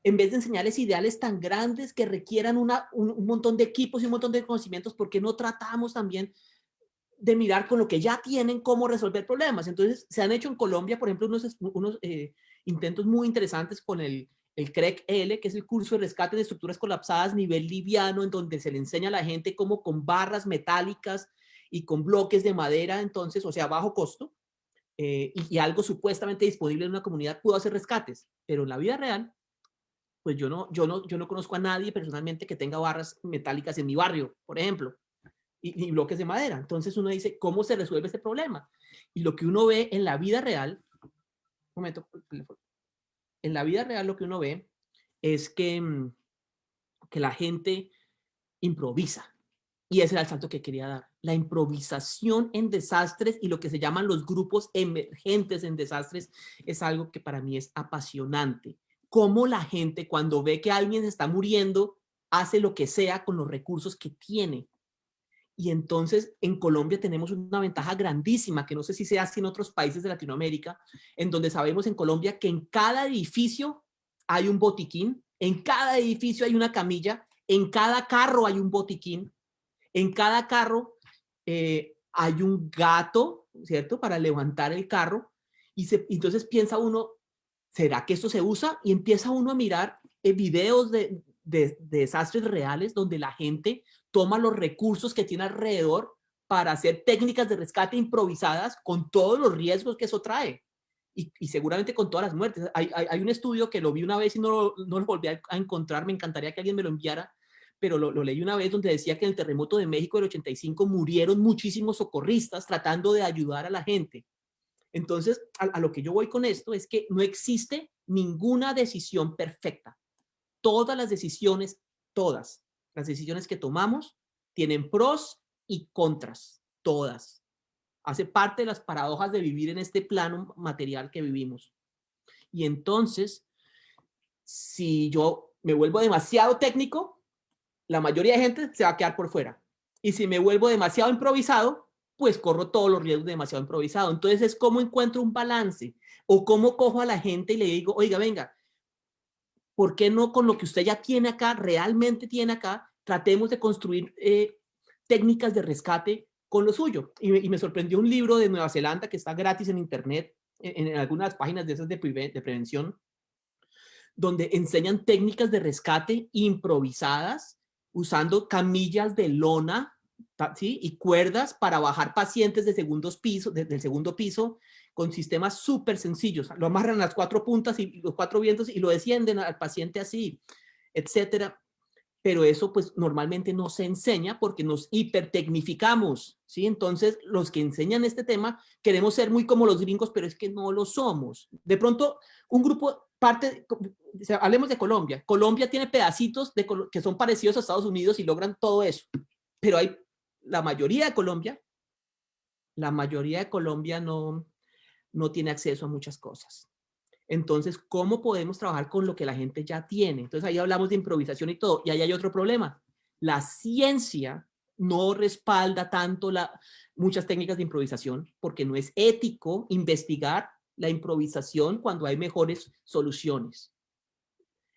En vez de enseñarles ideales tan grandes que requieran un montón de equipos y un montón de conocimientos, ¿por qué no tratamos también de mirar con lo que ya tienen cómo resolver problemas? Entonces, se han hecho en Colombia, por ejemplo, unos intentos muy interesantes con el CREC-L, que es el curso de rescate de estructuras colapsadas nivel liviano, en donde se le enseña a la gente cómo con barras metálicas y con bloques de madera, entonces, o sea, bajo costo, y algo supuestamente disponible en una comunidad, pudo hacer rescates. Pero en la vida real, pues yo no conozco a nadie personalmente que tenga barras metálicas en mi barrio, por ejemplo, y bloques de madera. Entonces uno dice, ¿cómo se resuelve este problema? Y lo que uno ve en la vida real, un momento, en la vida real lo que uno ve es que la gente improvisa. Y ese era el salto que quería dar. La improvisación en desastres y lo que se llaman los grupos emergentes en desastres es algo que para mí es apasionante. Cómo la gente, cuando ve que alguien se está muriendo, hace lo que sea con los recursos que tiene. Y entonces en Colombia tenemos una ventaja grandísima, que no sé si sea así en otros países de Latinoamérica, en donde sabemos en Colombia que en cada edificio hay un botiquín, en cada edificio hay una camilla, en cada carro hay un botiquín, en cada carro hay un gato ¿cierto? Para levantar el carro. Entonces piensa uno, ¿será que esto se usa? Y empieza uno a mirar videos de desastres reales donde la gente toma los recursos que tiene alrededor para hacer técnicas de rescate improvisadas con todos los riesgos que eso trae. Y seguramente con todas las muertes. Hay un estudio que lo vi una vez y no lo volví a encontrar, me encantaría que alguien me lo enviara, pero lo leí una vez donde decía que en el terremoto de México del 85 murieron muchísimos socorristas tratando de ayudar a la gente. Entonces, a lo que yo voy con esto es que no existe ninguna decisión perfecta. Todas las decisiones que tomamos tienen pros y contras, todas. Hace parte de las paradojas de vivir en este plano material que vivimos. Y entonces, si yo me vuelvo demasiado técnico, la mayoría de gente se va a quedar por fuera. Y si me vuelvo demasiado improvisado, pues corro todos los riesgos de demasiado improvisado. Entonces es cómo encuentro un balance o cómo cojo a la gente y le digo, oiga, venga, ¿por qué no con lo que usted ya tiene acá, realmente tiene acá, tratemos de construir técnicas de rescate con lo suyo? Y me sorprendió un libro de Nueva Zelanda que está gratis en internet, en algunas páginas de esas de prevención, donde enseñan técnicas de rescate improvisadas usando camillas de lona, ¿sí? Y cuerdas para bajar pacientes de del segundo piso con sistemas súper sencillos. Lo amarran las 4 puntas y los 4 vientos y lo descienden al paciente así, etcétera. Pero eso pues normalmente no se enseña porque nos hipertecnificamos, ¿sí? Entonces los que enseñan este tema queremos ser muy como los gringos, pero es que no lo somos. De pronto un grupo hablemos de Colombia. Colombia tiene pedacitos que son parecidos a Estados Unidos y logran todo eso, pero la mayoría de Colombia no tiene acceso a muchas cosas. Entonces, ¿cómo podemos trabajar con lo que la gente ya tiene? Entonces, ahí hablamos de improvisación y todo. Y ahí hay otro problema. La ciencia no respalda tanto muchas técnicas de improvisación porque no es ético investigar la improvisación cuando hay mejores soluciones.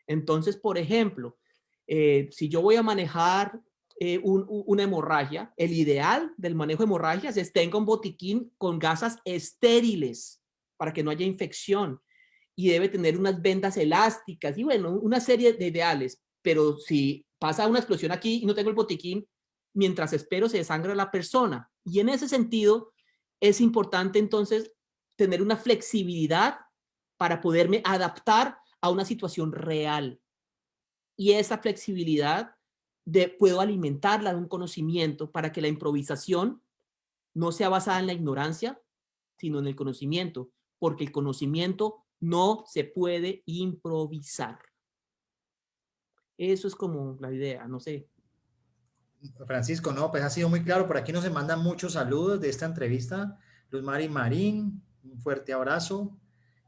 Entonces, por ejemplo, si yo voy a manejar una hemorragia, el ideal del manejo de hemorragias es tenga un botiquín con gasas estériles para que no haya infección y debe tener unas vendas elásticas y bueno, una serie de ideales. Pero si pasa una explosión aquí y no tengo el botiquín, mientras espero se desangra la persona. Y en ese sentido es importante entonces tener una flexibilidad para poderme adaptar a una situación real. Y esa flexibilidad puedo alimentarla de un conocimiento para que la improvisación no sea basada en la ignorancia, sino en el conocimiento, porque el conocimiento no se puede improvisar. Eso es como la idea, no sé. Francisco, no, pues ha sido muy claro. Por aquí nos mandan muchos saludos de esta entrevista. Luz Mari Marín, un fuerte abrazo.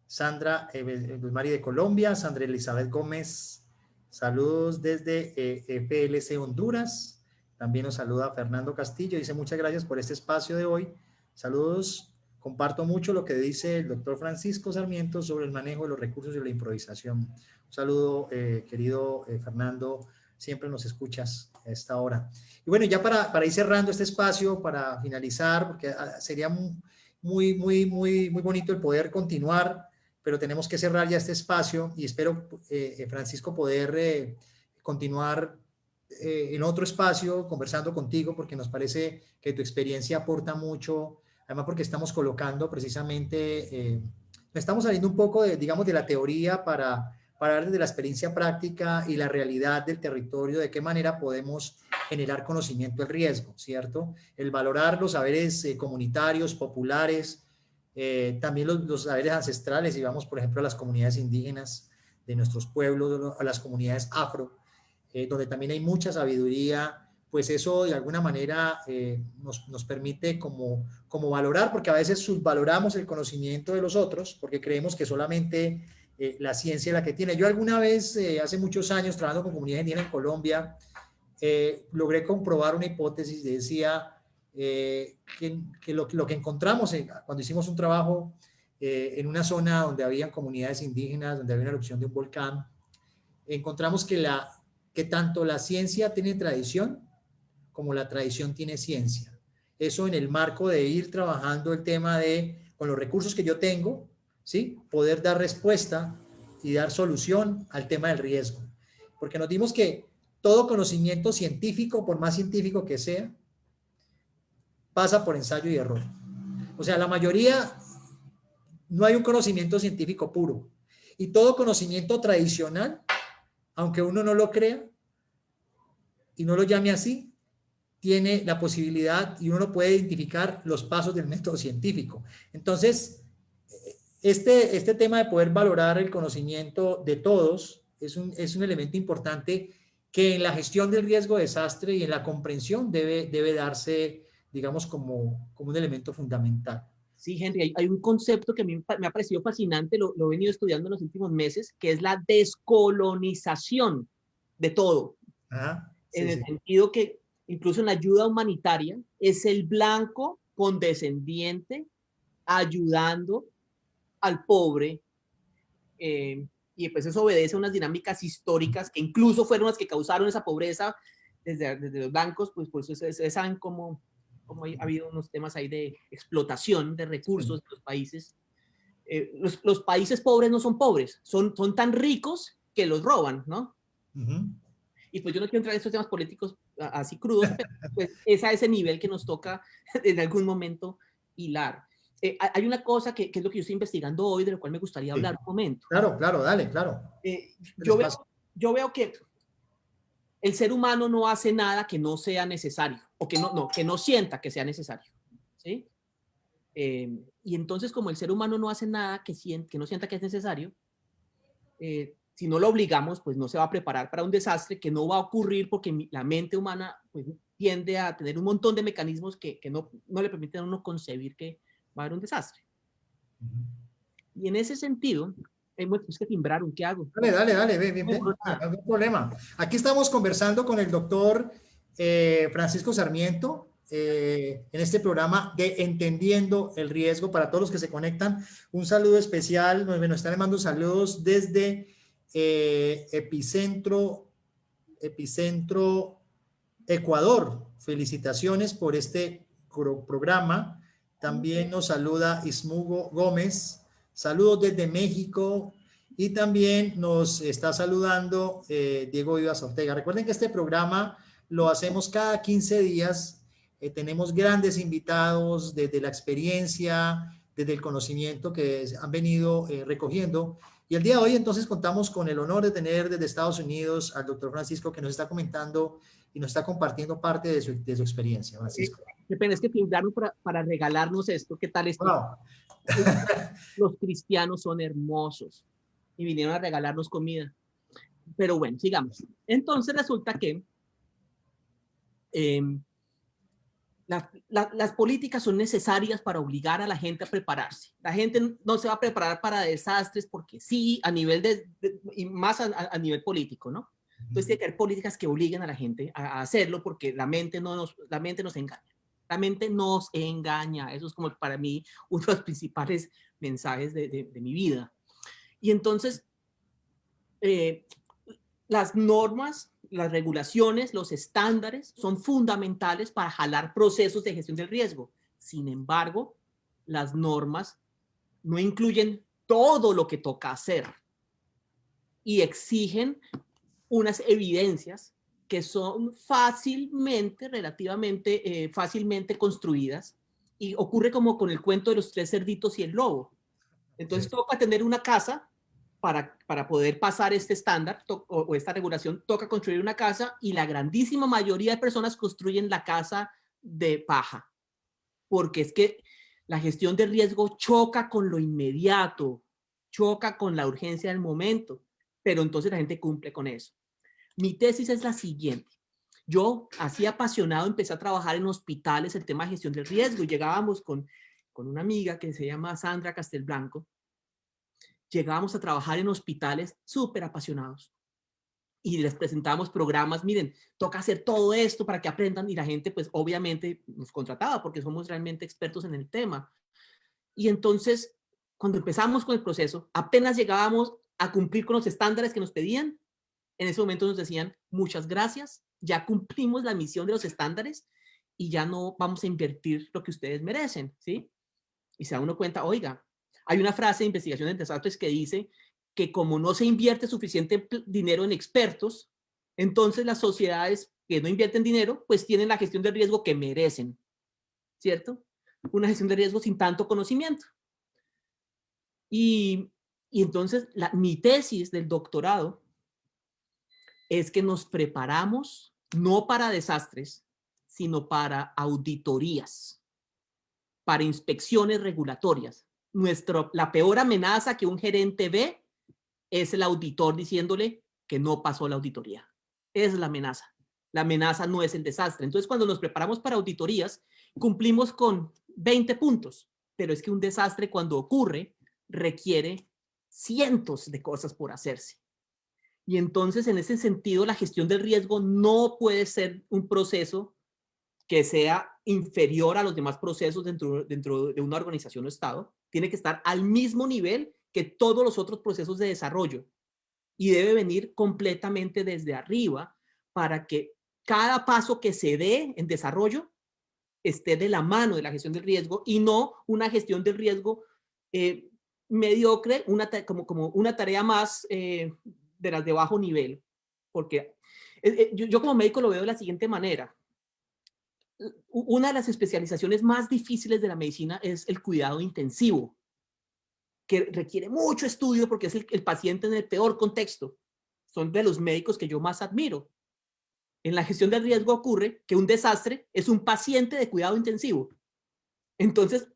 Sandra, Luz Mari de Colombia. Sandra Elizabeth Gómez, saludos desde PLC Honduras. También nos saluda Fernando Castillo. Dice muchas gracias por este espacio de hoy. Saludos. Comparto mucho lo que dice el doctor Francisco Sarmiento sobre el manejo de los recursos y la improvisación. Un saludo, querido Fernando. Siempre nos escuchas a esta hora. Y bueno, ya para ir cerrando este espacio, para finalizar, porque sería muy bonito el poder continuar, pero tenemos que cerrar ya este espacio y espero, Francisco, poder continuar en otro espacio conversando contigo, porque nos parece que tu experiencia aporta mucho, además porque estamos colocando precisamente, estamos saliendo un poco digamos, de la teoría para hablar desde la experiencia práctica y la realidad del territorio, de qué manera podemos generar conocimiento del riesgo, ¿cierto? El valorar los saberes comunitarios, populares, también los saberes ancestrales, y vamos, por ejemplo, a las comunidades indígenas de nuestros pueblos, a las comunidades afro, donde también hay mucha sabiduría, pues eso de alguna manera nos permite como valorar, porque a veces subvaloramos el conocimiento de los otros, porque creemos que solamente la ciencia es la que tiene. Yo alguna vez, hace muchos años, trabajando con comunidades indígenas en Colombia, logré comprobar una hipótesis, decía que lo que encontramos cuando hicimos un trabajo en una zona donde había comunidades indígenas, donde había una erupción de un volcán, encontramos que tanto la ciencia tiene tradición como la tradición tiene ciencia. eso en el marco de ir trabajando el tema de, con los recursos que yo tengo, ¿sí? Poder dar respuesta y dar solución al tema del riesgo. Porque nos dimos que todo conocimiento científico, por más científico que sea, pasa por ensayo y error. O sea, la mayoría, no hay un conocimiento científico puro. Y todo conocimiento tradicional, aunque uno no lo crea y no lo llame así, tiene la posibilidad y uno puede identificar los pasos del método científico. Entonces, este tema de poder valorar el conocimiento de todos es un elemento importante que en la gestión del riesgo de desastre y en la comprensión debe darse, digamos, como un elemento fundamental. Sí, Henry, hay un concepto que a mí me ha parecido fascinante, lo he venido estudiando en los últimos meses, que es la descolonización de todo. Ajá, En sí, el sí. sentido que incluso en la ayuda humanitaria es el blanco condescendiente ayudando al pobre, y pues eso obedece a unas dinámicas históricas que incluso fueron las que causaron esa pobreza desde los blancos, pues ustedes saben cómo ha habido unos temas ahí de explotación de recursos de los países. Los países pobres no son pobres, son tan ricos que los roban, ¿no? Uh-huh. Y pues yo no quiero entrar en estos temas políticos así crudos, pero pues es a ese nivel que nos toca en algún momento hilar. Hay una cosa que es lo que yo estoy investigando hoy, de lo cual me gustaría Sí. hablar un momento. Claro, claro, dale, claro. Yo veo que el ser humano no hace nada que no sea necesario, o que no sienta que sea necesario, ¿sí? Y entonces, como el ser humano no hace nada que no sienta que es necesario, si no lo obligamos, pues no se va a preparar para un desastre que no va a ocurrir porque la mente humana pues, tiende a tener un montón de mecanismos que no le permiten a uno concebir que va a haber un desastre. Y en ese sentido, pues que timbraron, ¿qué hago? Dale, ven, no hay problema. Aquí estamos conversando con el doctor Francisco Sarmiento en este programa de Entendiendo el Riesgo. Para todos los que se conectan, un saludo especial. Nos están mandando saludos desde Epicentro, Ecuador. Felicitaciones por este programa. También nos saluda Ismugo Gómez. Saludos desde México. Y también nos está saludando Diego Vivas Ortega. Recuerden que este programa lo hacemos cada 15 días. Tenemos grandes invitados desde la experiencia, desde el conocimiento que han venido recogiendo. Y el día de hoy entonces contamos con el honor de tener desde Estados Unidos al doctor Francisco, que nos está comentando y nos está compartiendo parte de su experiencia. Francisco. Qué pena, es que timbraron para regalarnos esto. ¿Qué tal esto? Wow. Los cristianos son hermosos y vinieron a regalarnos comida. Pero bueno, sigamos. Entonces resulta que las políticas son necesarias para obligar a la gente a prepararse. La gente no se va a preparar para desastres porque sí, a nivel y más a nivel político, ¿no? Entonces tiene que haber políticas que obliguen a la gente a hacerlo porque la mente nos engaña. La mente nos engaña. Eso es como para mí uno de los principales mensajes de mi vida. Y entonces, las normas, las regulaciones, los estándares son fundamentales para jalar procesos de gestión del riesgo. Sin embargo, las normas no incluyen todo lo que toca hacer y exigen unas evidencias que son relativamente fácilmente construidas, y ocurre como con el cuento de los 3 cerditos y el lobo. Entonces toca tener una casa para poder pasar este estándar o esta regulación, toca construir una casa, y la grandísima mayoría de personas construyen la casa de paja, porque es que la gestión de riesgo choca con lo inmediato, choca con la urgencia del momento, pero entonces la gente cumple con eso. Mi tesis es la siguiente. Yo, así apasionado, empecé a trabajar en hospitales el tema de gestión del riesgo, y llegábamos con una amiga que se llama Sandra Castelblanco. Llegábamos a trabajar en hospitales súper apasionados y les presentábamos programas. Miren, toca hacer todo esto para que aprendan, y la gente pues obviamente nos contrataba porque somos realmente expertos en el tema. Y entonces, cuando empezamos con el proceso, apenas llegábamos a cumplir con los estándares que nos pedían, en ese momento nos decían: muchas gracias, ya cumplimos la misión de los estándares y ya no vamos a invertir lo que ustedes merecen, ¿sí? Y se da uno cuenta, oiga, hay una frase de investigación en desastres que dice que como no se invierte suficiente dinero en expertos, entonces las sociedades que no invierten dinero, pues tienen la gestión de riesgo que merecen, ¿cierto? Una gestión de riesgo sin tanto conocimiento. Y entonces mi tesis del doctorado es que nos preparamos no para desastres, sino para auditorías, para inspecciones regulatorias. La peor amenaza que un gerente ve es el auditor diciéndole que no pasó la auditoría. Es la amenaza. La amenaza no es el desastre. Entonces, cuando nos preparamos para auditorías, cumplimos con 20 puntos, pero es que un desastre cuando ocurre requiere cientos de cosas por hacerse. Y entonces, en ese sentido, la gestión del riesgo no puede ser un proceso que sea inferior a los demás procesos dentro de una organización o Estado. Tiene que estar al mismo nivel que todos los otros procesos de desarrollo y debe venir completamente desde arriba para que cada paso que se dé en desarrollo esté de la mano de la gestión del riesgo y no una gestión del riesgo mediocre, como una tarea más de las de bajo nivel. Porque yo como médico lo veo de la siguiente manera. Una de las especializaciones más difíciles de la medicina es el cuidado intensivo, que requiere mucho estudio porque es el paciente en el peor contexto. Son de los médicos que yo más admiro. En la gestión del riesgo ocurre que un desastre es un paciente de cuidado intensivo. Entonces,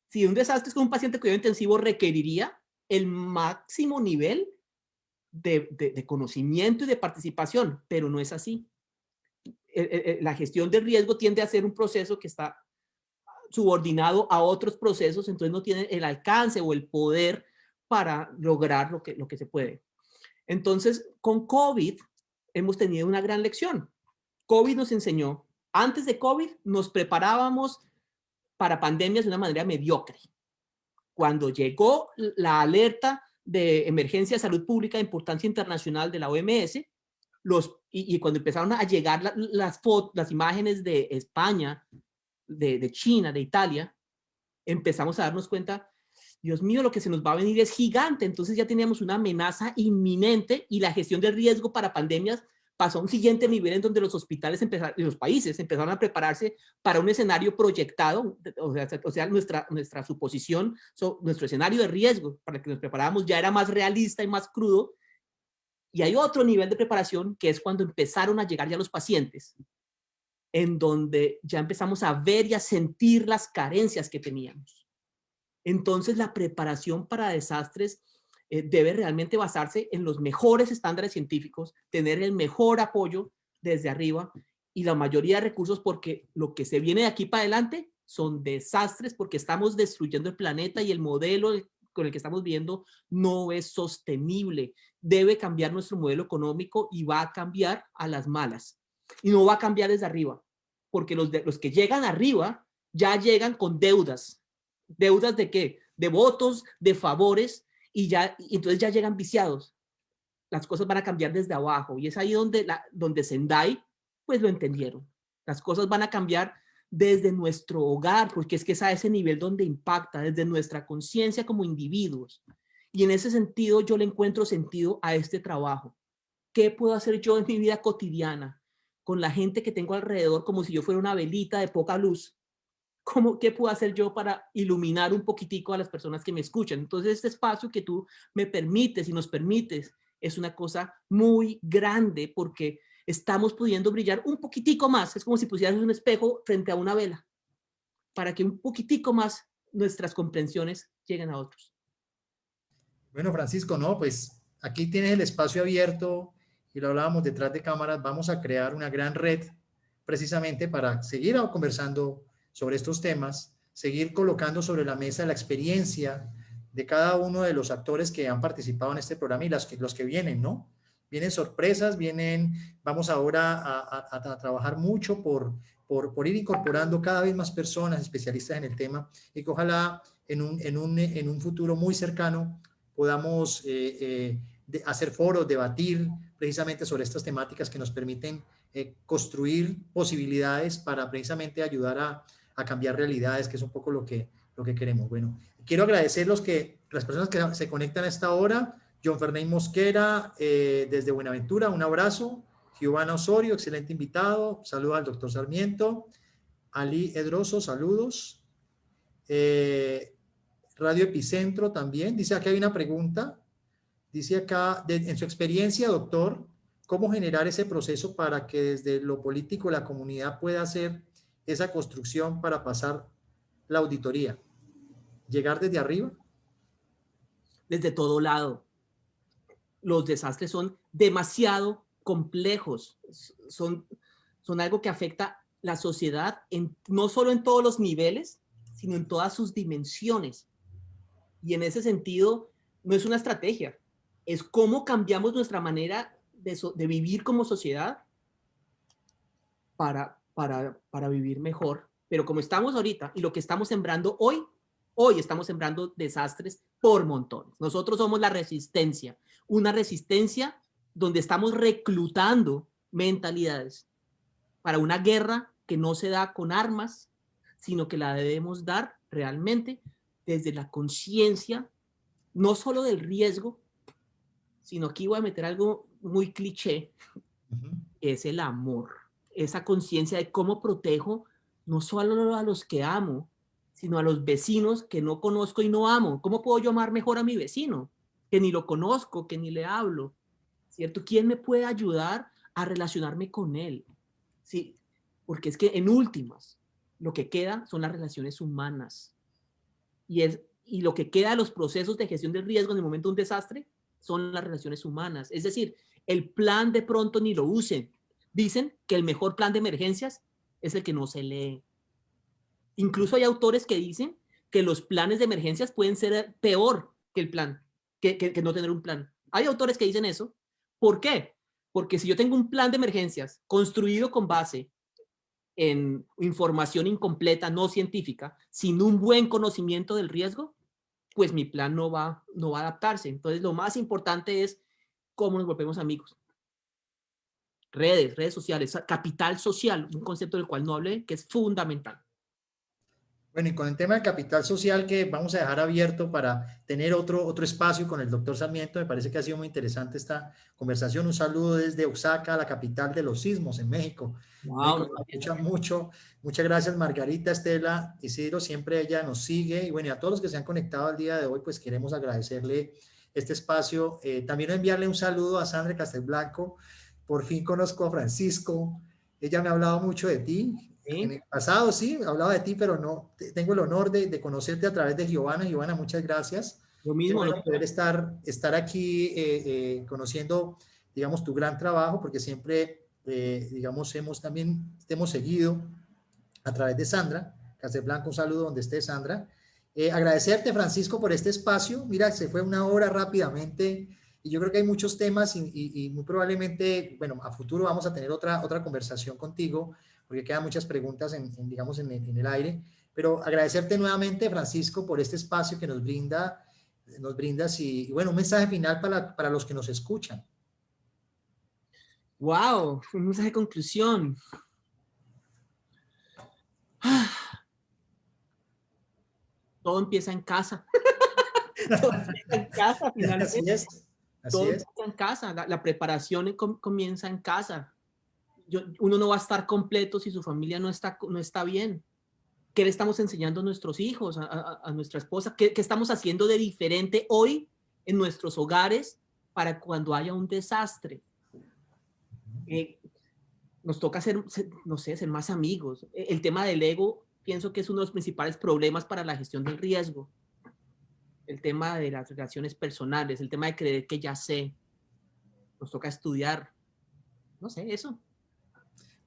si un desastre es con un paciente de cuidado intensivo, requeriría el máximo nivel de conocimiento y de participación, pero no es así. La gestión del riesgo tiende a ser un proceso que está subordinado a otros procesos, entonces no tiene el alcance o el poder para lograr lo que se puede. Entonces, con COVID hemos tenido una gran lección. COVID nos enseñó, antes de COVID nos preparábamos para pandemias de una manera mediocre. Cuando llegó la alerta de emergencia de salud pública de importancia internacional de la OMS, y cuando empezaron a llegar las imágenes de España, de China, de Italia, empezamos a darnos cuenta, Dios mío, lo que se nos va a venir es gigante. Entonces ya teníamos una amenaza inminente y la gestión de riesgo para pandemias pasó a un siguiente nivel en donde los hospitales y los países empezaron a prepararse para un escenario proyectado, o sea nuestra suposición, nuestro escenario de riesgo para el que nos preparábamos ya era más realista y más crudo. Y hay otro nivel de preparación que es cuando empezaron a llegar ya los pacientes, en donde ya empezamos a ver y a sentir las carencias que teníamos. Entonces, la preparación para desastres debe realmente basarse en los mejores estándares científicos, tener el mejor apoyo desde arriba y la mayoría de recursos, porque lo que se viene de aquí para adelante son desastres, porque estamos destruyendo el planeta y el modelo con el que estamos viendo no es sostenible. Debe cambiar nuestro modelo económico y va a cambiar a las malas. Y no va a cambiar desde arriba, porque los que llegan arriba ya llegan con deudas. ¿Deudas de qué? De votos, de favores, y entonces ya llegan viciados. Las cosas van a cambiar desde abajo, y es ahí donde Sendai, pues lo entendieron. Las cosas van a cambiar desde nuestro hogar, porque es que es a ese nivel donde impacta, desde nuestra conciencia como individuos. Y en ese sentido yo le encuentro sentido a este trabajo. ¿Qué puedo hacer yo en mi vida cotidiana con la gente que tengo alrededor como si yo fuera una velita de poca luz? ¿Qué puedo hacer yo para iluminar un poquitico a las personas que me escuchan? Entonces, este espacio que tú me permites y nos permites es una cosa muy grande porque estamos pudiendo brillar un poquitico más. Es como si pusieras un espejo frente a una vela para que un poquitico más nuestras comprensiones lleguen a otros. Bueno, Francisco, no, pues aquí tienes el espacio abierto y lo hablábamos detrás de cámaras. Vamos a crear una gran red precisamente para seguir conversando sobre estos temas, seguir colocando sobre la mesa la experiencia de cada uno de los actores que han participado en este programa y los que vienen, ¿no? Vienen sorpresas, vamos ahora a trabajar mucho por ir incorporando cada vez más personas especialistas en el tema y que ojalá en un futuro muy cercano podamos hacer foros, debatir precisamente sobre estas temáticas que nos permiten construir posibilidades para precisamente ayudar a cambiar realidades, que es un poco lo que queremos. Bueno, quiero agradecer las personas que se conectan a esta hora. John Fernández Mosquera, desde Buenaventura, un abrazo. Giovanna Osorio, excelente invitado. Saludos al doctor Sarmiento. Ali Edroso, saludos. Radio Epicentro también. Dice acá hay una pregunta. Dice acá, en su experiencia, doctor, ¿cómo generar ese proceso para que desde lo político la comunidad pueda hacer esa construcción para pasar la auditoría? ¿Llegar desde arriba? Desde todo lado. Los desastres son demasiado complejos, son algo que afecta la sociedad no solo en todos los niveles, sino en todas sus dimensiones. Y en ese sentido, no es una estrategia, es cómo cambiamos nuestra manera de vivir como sociedad para vivir mejor. Pero como estamos ahorita y lo que estamos sembrando hoy estamos sembrando desastres por montones. Nosotros somos la resistencia, una resistencia donde estamos reclutando mentalidades para una guerra que no se da con armas, sino que la debemos dar realmente desde la conciencia, no solo del riesgo, sino aquí voy a meter algo muy cliché, es el amor, esa conciencia de cómo protejo no solo a los que amo, sino a los vecinos que no conozco y no amo. ¿Cómo puedo yo amar mejor a mi vecino? Que ni lo conozco, que ni le hablo, ¿cierto? ¿Quién me puede ayudar a relacionarme con él? Sí, porque es que en últimas, lo que queda son las relaciones humanas. Y lo que queda de los procesos de gestión del riesgo en el momento de un desastre son las relaciones humanas. Es decir, el plan de pronto ni lo usen. Dicen que el mejor plan de emergencias es el que no se lee. Incluso hay autores que dicen que los planes de emergencias pueden ser peor que el plan, que no tener un plan. Hay autores que dicen eso. ¿Por qué? Porque si yo tengo un plan de emergencias construido con base en información incompleta, no científica, sin un buen conocimiento del riesgo, pues mi plan no va a adaptarse. Entonces, lo más importante es cómo nos volvemos amigos. Redes sociales, capital social, un concepto del cual no hablé, que es fundamental. Bueno, y con el tema del capital social que vamos a dejar abierto para tener otro espacio con el doctor Sarmiento, me parece que ha sido muy interesante esta conversación. Un saludo desde Oaxaca, la capital de los sismos en México. Wow, México nos escucha mucho. Muchas gracias, Margarita, Estela, Isidro, siempre ella nos sigue. Y bueno, y a todos los que se han conectado al día de hoy, pues queremos agradecerle este espacio. También enviarle un saludo a Sandra Castelblanco. Por fin conozco a Francisco. Ella me ha hablado mucho de ti. ¿sí? En el pasado sí, hablaba de ti, pero no, tengo el honor de conocerte a través de Giovanna. Giovanna, muchas gracias. Lo mismo. Qué bueno poder estar aquí conociendo, digamos, tu gran trabajo, porque siempre, digamos, hemos seguido a través de Sandra Castelblanco. Un saludo donde esté, Sandra. Agradecerte, Francisco, por este espacio. Mira, se fue una hora rápidamente y yo creo que hay muchos temas y muy probablemente, bueno, a futuro vamos a tener otra conversación contigo, porque quedan muchas preguntas digamos, en el aire, pero agradecerte nuevamente, Francisco, por este espacio que nos brindas y bueno, un mensaje final para los que nos escuchan. Wow, un mensaje de conclusión. Todo empieza en casa. Todo empieza en casa, finalmente. Así es. Todo empieza en casa. La preparación comienza en casa. Uno no va a estar completo si su familia no está bien. ¿Qué le estamos enseñando a nuestros hijos, a nuestra esposa? ¿Qué estamos haciendo de diferente hoy en nuestros hogares para cuando haya un desastre? Nos toca ser más amigos. El tema del ego, pienso que es uno de los principales problemas para la gestión del riesgo. El tema de las relaciones personales, el tema de creer que ya sé. Nos toca estudiar. No sé, eso.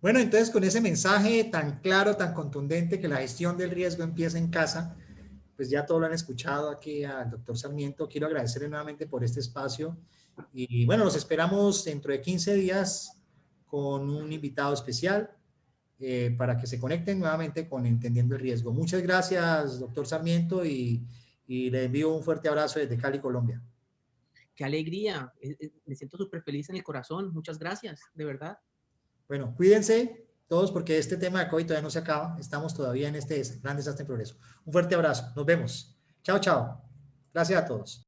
Bueno, entonces con ese mensaje tan claro, tan contundente, que la gestión del riesgo empieza en casa, pues ya todo lo han escuchado aquí al doctor Sarmiento. Quiero agradecerle nuevamente por este espacio y bueno, los esperamos dentro de 15 días con un invitado especial para que se conecten nuevamente con Entendiendo el Riesgo. Muchas gracias, doctor Sarmiento, y le envío un fuerte abrazo desde Cali, Colombia. Qué alegría. Me siento súper feliz en el corazón. Muchas gracias, de verdad. Bueno, cuídense todos porque este tema de COVID todavía no se acaba. Estamos todavía en este gran desastre en progreso. Un fuerte abrazo. Nos vemos. Chao, chao. Gracias a todos.